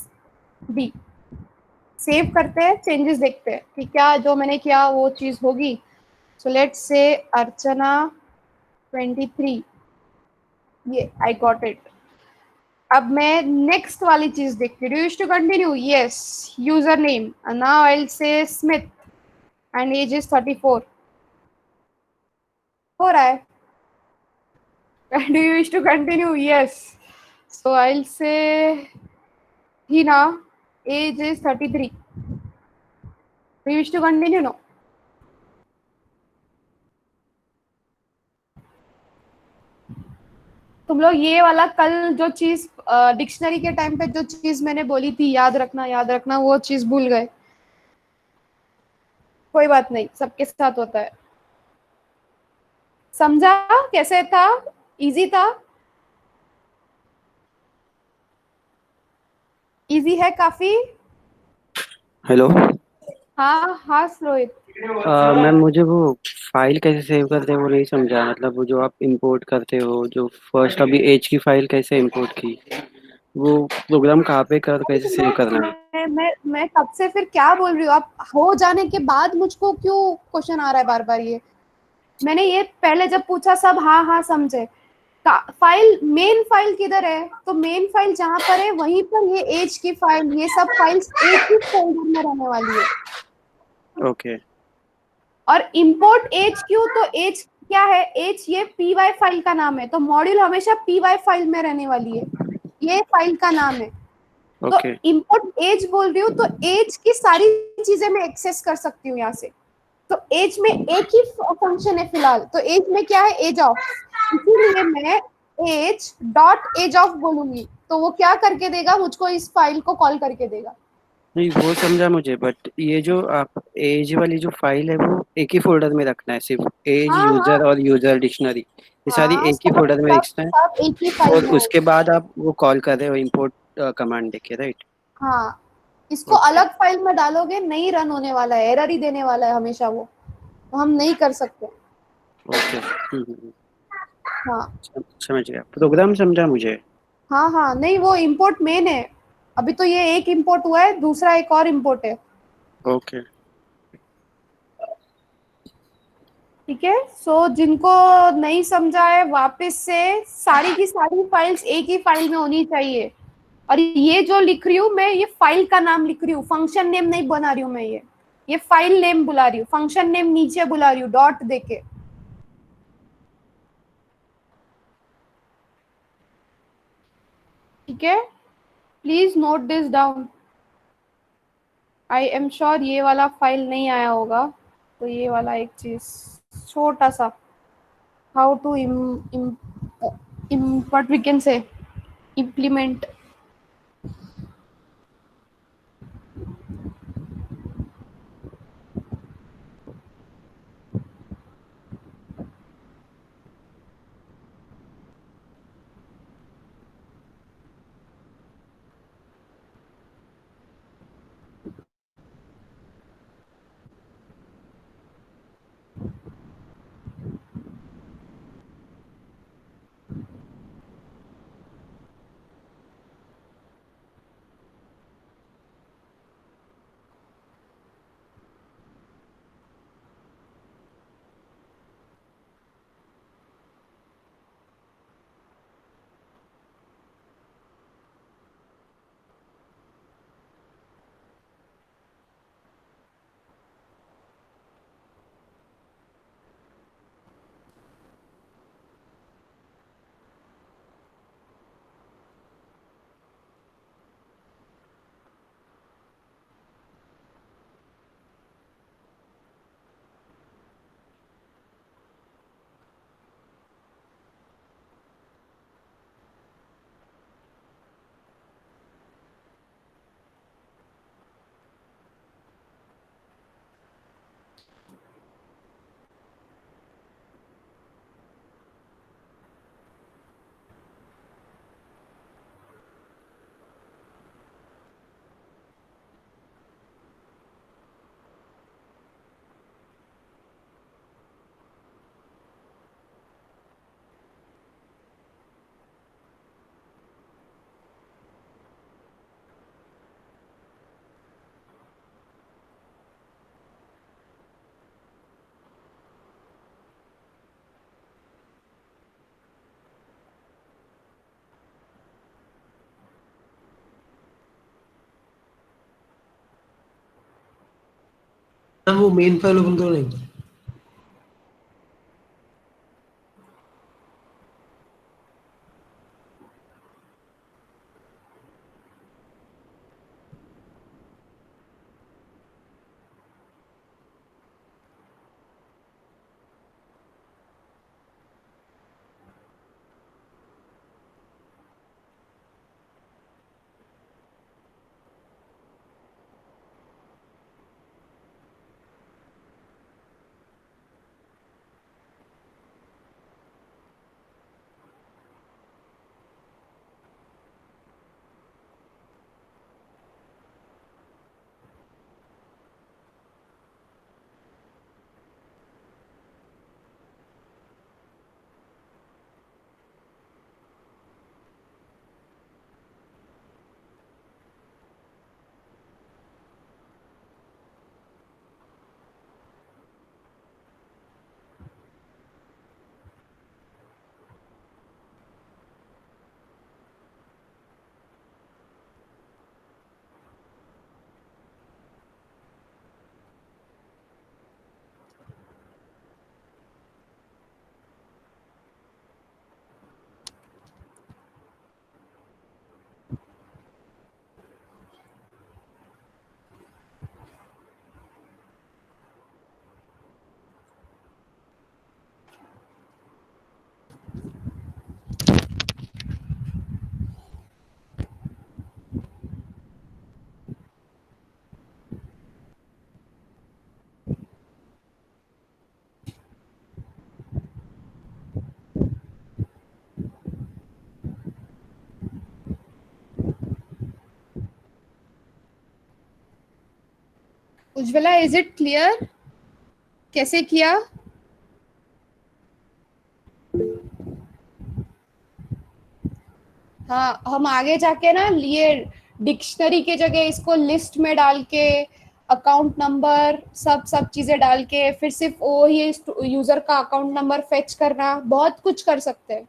Speaker 1: d। Save करते हैं, चेंजेस देखते हैं कि क्या जो मैंने किया वो चीज होगी। सो लेट्स से अर्चना 23, ये आई गॉट इट। अब मैं नेक्स्ट वाली चीज देखती हूँ, do you wish to continue, yes, user name, now I will say Smith and age is 34, हो रहा है। Do you wish to continue, yes, so I will say Hina, age is 33, do you wish to continue, no? तुम लोग ये वाला कल जो चीज डिक्शनरी के टाइम पे जो चीज मैंने बोली थी, याद रखना, वो चीज भूल गए, कोई बात नहीं, सबके साथ होता है। समझा कैसे था, इजी था, इजी है काफी।
Speaker 4: हेलो
Speaker 1: हाँ हाँ रोहित,
Speaker 4: मैम, मुझे वो फाइल कैसे सेव करते हैं वो नहीं समझा। मतलब वो जो आप इंपोर्ट करते हो, जो फर्स्ट अभी एज की फाइल कैसे इंपोर्ट की, वो प्रोग्राम कहाँ पे कर कैसे सेव करना है?
Speaker 1: मैं कब से फिर क्या बोल रही हूँ, आप हो जाने के बाद मुझको क्यों क्वेश्चन आ रहा है बार बार। ये मैंने ये पहले जब पूछा सब हाँ हाँ समझे। फाइल, मेन फाइल किधर है, तो मेन फाइल जहां पर है वहीं पर ये एज की फाइल, ये सब फाइल्स एक ही फोल्डर में रहने वाली है।
Speaker 4: ओके।
Speaker 1: और इंपोर्ट एज क्यों, तो एज क्या है, एज ये py फाइल का नाम है, तो मॉड्यूल हमेशा py फाइल में रहने वाली है, ये फाइल का नाम है। तो इंपोर्ट एज बोल रही हूँ, तो एज की सारी चीजें मैं एक्सेस कर सकती हूँ यहाँ से। तो एज में एक ही फंक्शन है फिलहाल, तो एज में क्या है, एज ऑफ, इसीलिए मैं एज डॉट एज ऑफ बोलूंगी, तो वो क्या करके देगा, मुझको इस फाइल को कॉल करके देगा।
Speaker 4: नहीं, वो समझा मुझे, बट ये जो आप एज वाली जो फाइल है वो एक ही फोल्डर में रखना है, सिर्फ एज
Speaker 1: हाँ
Speaker 4: यूजर
Speaker 1: हाँ
Speaker 4: और यूजर डिक्शनरी, ये सारी
Speaker 1: हाँ,
Speaker 4: एक ही फोल्डर में रखना है।
Speaker 1: सब एक ही फाइल
Speaker 4: और
Speaker 1: में
Speaker 4: उसके बाद आप वो कॉल कर रहे हो इंपोर्ट कमांड देके, राइट?
Speaker 1: हाँ, इसको अलग फाइल में डालोगे नहीं रन होने वाला है, एरर ही देने वाला है हमेशा वो, तो हम नहीं कर सकते।
Speaker 4: ओके।
Speaker 1: हाँ
Speaker 4: समझ गया, प्रोग्राम समझा मुझे।
Speaker 1: हाँ हाँ, नहीं वो इम्पोर्ट मेन है। अभी तो ये एक इम्पोर्ट हुआ है, दूसरा एक और इम्पोर्ट है।
Speaker 4: ओके।
Speaker 1: ठीक है। सो जिनको नहीं समझा है, वापस से सारी की सारी फाइल्स एक ही फाइल में होनी चाहिए। और ये जो लिख रही हूँ मैं, ये फाइल का नाम लिख रही हूँ, फंक्शन नेम नहीं बना रही हूँ मैं। ये फाइल नेम बुला रही हूँ, फंक्शन नेम नीचे बुला रही हूँ डॉट देके। ठीक है, please note this down. I am sure ये वाला फाइल नहीं आया होगा, तो ये वाला एक चीज छोटा सा, how to what we can say, implement।
Speaker 2: Ma'am वो मेन फाइल ओपन करो नहीं।
Speaker 1: उज्ज्वला, इज इट क्लियर कैसे किया? हाँ, हम आगे जाके ना ये डिक्शनरी के जगह इसको लिस्ट में डाल के अकाउंट नंबर सब सब चीजें डाल के फिर सिर्फ वो ही यूजर का अकाउंट नंबर फेच करना, बहुत कुछ कर सकते हैं।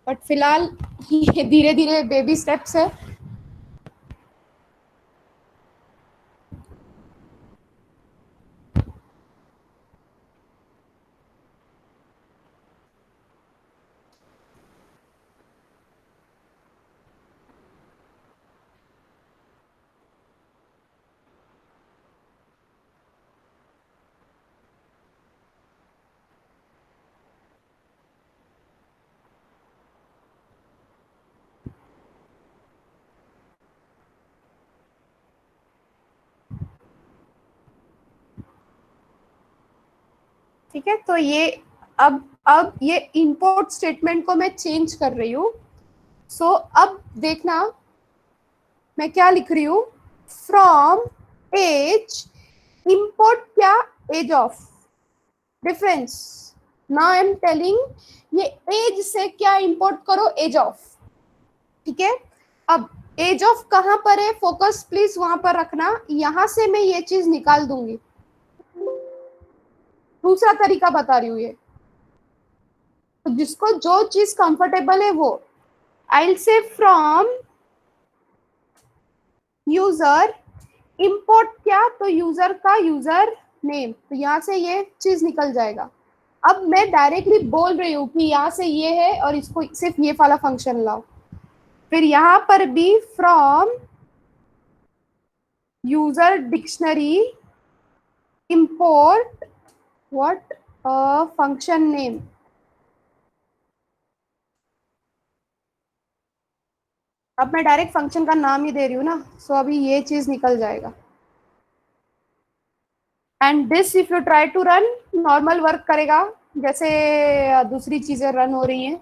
Speaker 1: बट फिलहाल ये धीरे धीरे बेबी स्टेप्स है। ठीक है, तो ये अब ये इंपोर्ट स्टेटमेंट को मैं चेंज कर रही हूँ। सो अब देखना मैं क्या लिख रही हूँ, फ्रॉम एज इंपोर्ट क्या, age of difference. Now I am telling ये एज से क्या इंपोर्ट करो, एज ऑफ। ठीक है, अब एज ऑफ कहां पर है, फोकस प्लीज वहां पर रखना। यहां से मैं ये चीज निकाल दूंगी, दूसरा तरीका बता रही हूँ ये। तो जिसको जो चीज कंफर्टेबल है वो, आई विल से फ्रॉम यूजर इंपोर्ट क्या, तो यूजर का यूजर नेम, तो यहां से ये चीज निकल जाएगा। अब मैं डायरेक्टली बोल रही हूँ कि यहाँ से ये है और इसको सिर्फ ये वाला फंक्शन लाओ। फिर यहाँ पर भी from user dictionary import what function name. अब मैं डायरेक्ट फंक्शन का नाम ही दे रही हूँ ना, सो अभी ये चीज निकल जाएगा। And this if you try to run, normal work करेगा जैसे दूसरी चीजें रन हो रही हैं।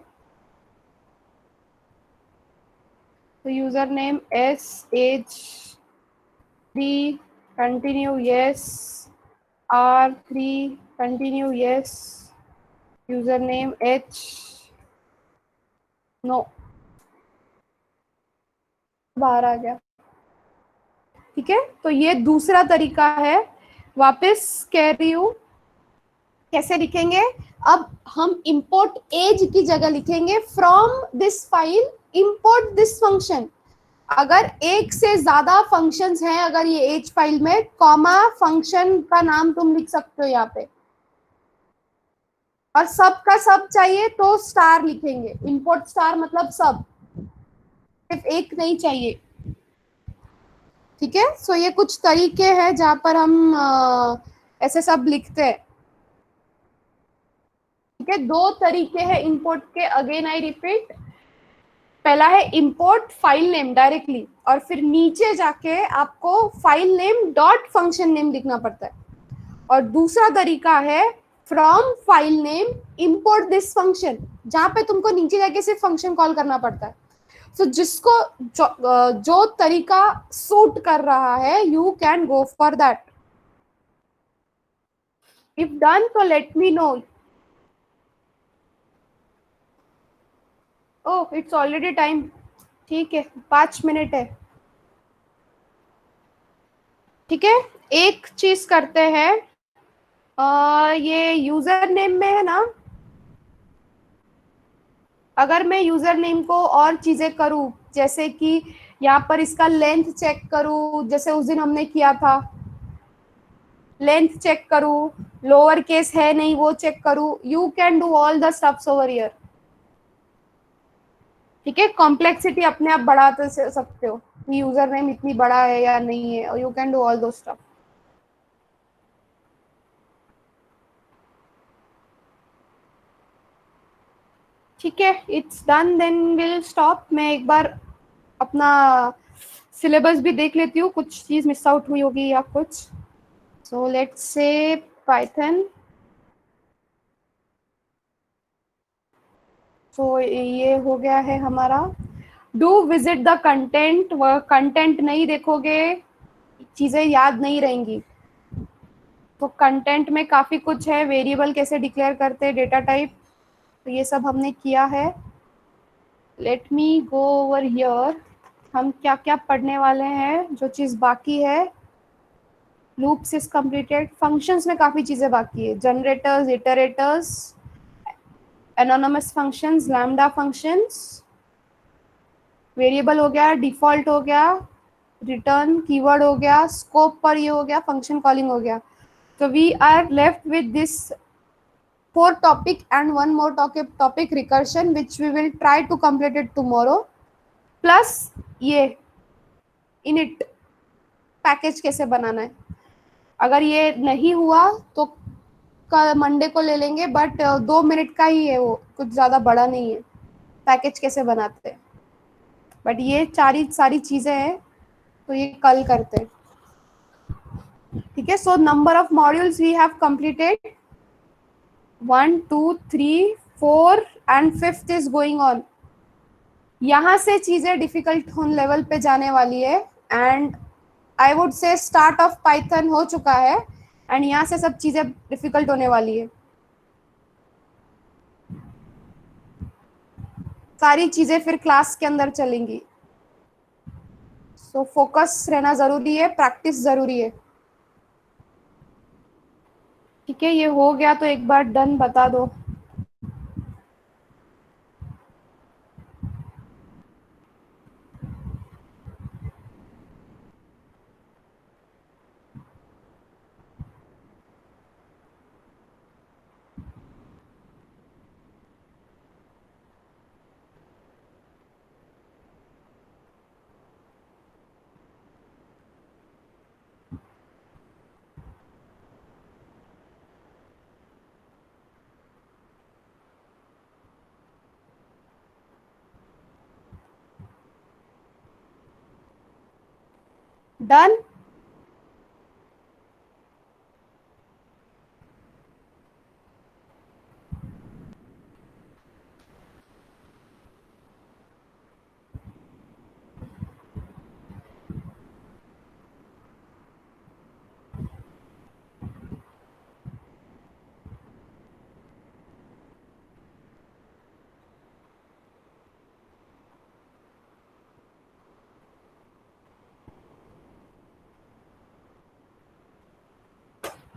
Speaker 1: तो user name S H D continue yes, R3 continue yes, user name H no, बाहर आ गया। ठीक है, तो ये दूसरा तरीका है। वापस कह रही हूँ कैसे लिखेंगे। अब हम इंपोर्ट एज की जगह लिखेंगे from this file import this function. अगर एक से ज्यादा फंक्शंस हैं अगर ये एज फाइल में, कॉमा फंक्शन का नाम तुम लिख सकते हो यहाँ पे, और सब का सब चाहिए तो स्टार लिखेंगे, इंपोर्ट स्टार मतलब सब, सिर्फ एक नहीं चाहिए। ठीक है, सो ये कुछ तरीके हैं जहां पर हम ऐसे सब लिखते हैं। ठीक है, दो तरीके हैं इंपोर्ट के, अगेन आई रिपीट। पहला है इंपोर्ट फाइल नेम डायरेक्टली, और फिर नीचे जाके आपको file name dot function name लिखना पड़ता है। और दूसरा तरीका है from file name import this function, जहां पे तुमको नीचे जाके सिर्फ फंक्शन कॉल करना पड़ता है। तो जिसको जो तरीका सूट कर रहा है, you can go for that. If done तो let me know. Oh it's already time. ठीक है, 5 मिनट है। ठीक है, एक चीज करते हैं, ये यूजर नेम में है ना, अगर मैं यूजर नेम को और चीजें करूं, जैसे कि यहाँ पर इसका लेंथ चेक करूं, जैसे उस दिन हमने किया था, लेंथ चेक करूं, लोअर केस है नहीं वो चेक करूं, you can do all the stuffs over here. ठीक है, कॉम्प्लेक्सिटी अपने आप बढ़ाते सकते हो कि यूजर नेम इतनी बड़ा है या नहीं है, you can do all those stuff. ठीक है, it's done, then will stop. मैं एक बार अपना सिलेबस भी देख लेती हूँ, कुछ चीज मिस आउट हुई होगी या कुछ। सो लेट्स से पाइथन। सो ये हो गया है हमारा। डू विजिट द कंटेंट, वह कंटेंट नहीं देखोगे चीजें याद नहीं रहेंगी। तो कंटेंट में काफी कुछ है, वेरिएबल कैसे डिक्लेयर करते हैं, डेटा टाइप, तो ये सब हमने किया है। Let me go over here. हम क्या क्या पढ़ने वाले हैं, जो चीज़ बाकी है। Loops is completed. फंक्शंस में काफ़ी चीज़ें बाकी है, generators, iterators, anonymous functions, lambda functions, variable हो गया, डिफॉल्ट हो गया, रिटर्न कीवर्ड हो गया, स्कोप पर ये हो गया, फंक्शन कॉलिंग हो गया। तो we are left with this 4 topic and one more topic recursion, which we will try to complete it tomorrow, plus ये init पैकेज कैसे बनाना है। अगर ये नहीं हुआ तो कल मंडे को ले लेंगे, बट 2 मिनट का ही है, वो कुछ ज़्यादा बड़ा नहीं है पैकेज कैसे बनाते हैं। बट ये सारी चीज़ें हैं, तो ये कल करते हैं, ठीक है। So number of modules we have completed 1 2 3 4 and 5th is going on. यहाँ से चीज़ें डिफिकल्ट होने लेवल पे जाने वाली है, and I would say start of Python हो चुका है, एंड यहाँ से सब चीज़ें डिफिकल्ट होने वाली है। सारी चीज़ें फिर क्लास के अंदर चलेंगी। सो फोकस रहना ज़रूरी है, प्रैक्टिस ज़रूरी है, ठीक है। ये हो गया तो एक बार डन बता दो। डन।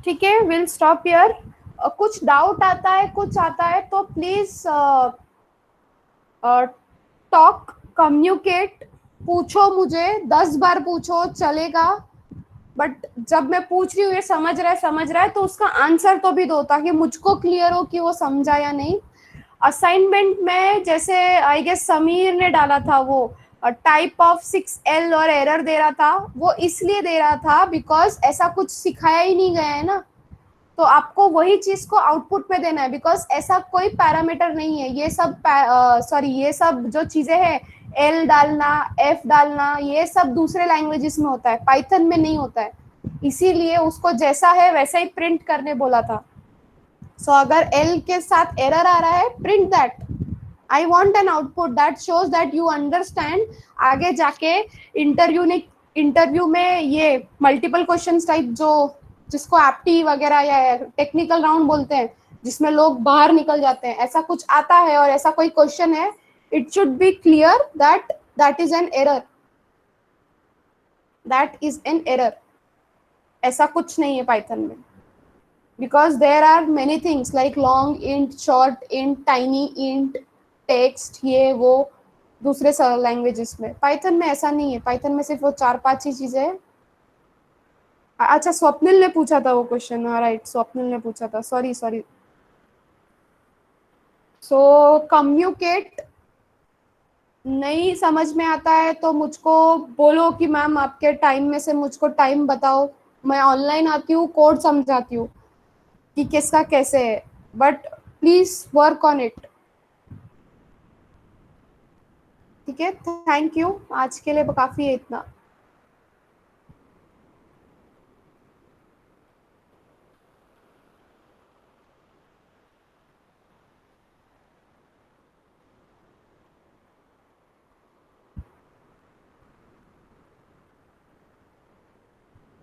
Speaker 1: ठीक है, विल स्टॉप हियर। कुछ डाउट आता है, कुछ आता है, तो प्लीज टॉक, कम्युनिकेट, पूछो मुझे, 10 बार पूछो चलेगा, बट जब मैं पूछ रही हूँ ये समझ रहा है तो उसका आंसर तो भी दो, ताकि मुझको क्लियर हो कि वो समझा या नहीं। असाइनमेंट में जैसे आई गेस समीर ने डाला था, वो टाइप ऑफ 6L और एरर दे रहा था, वो इसलिए दे रहा था बिकॉज ऐसा कुछ सिखाया ही नहीं गया है ना, तो आपको वही चीज को आउटपुट में देना है, बिकॉज ऐसा कोई पैरामीटर नहीं है। ये सब ये सब जो चीजें हैं, एल डालना, एफ डालना, ये सब दूसरे लैंग्वेजेस में होता है, पाइथन में नहीं होता है, इसीलिए उसको जैसा है वैसा ही प्रिंट करने बोला था। सो अगर एल के साथ एरर आ रहा है, print that. I want an output that shows that you understand. आगे जाके इंटरव्यू में ये मल्टीपल क्वेश्चन टाइप, जो जिसको एप्टी वगैरह या टेक्निकल राउंड बोलते हैं, जिसमें लोग बाहर निकल जाते हैं, ऐसा कुछ आता है और ऐसा कोई क्वेश्चन है, it should be clear that that is an error, that is an error. ऐसा कुछ नहीं है पाइथन में, because there are many things like long int, short int, tiny int, text, ये वो दूसरे लैंग्वेजेस में। पाइथन में ऐसा नहीं है, पाइथन में सिर्फ वो 4-5 ही चीजें हैं। अच्छा, स्वप्निल ने पूछा था वो क्वेश्चन, राइट, स्वप्निल ने पूछा था, सॉरी। सो कम्युनिकेट, नहीं समझ में आता है तो मुझको बोलो कि मैम आपके टाइम में से मुझको टाइम बताओ, मैं ऑनलाइन आती हूँ, कोड समझाती हूँ कि किसका कैसे है, but please work on it, ठीक है। थैंक यू, आज के लिए काफी है इतना।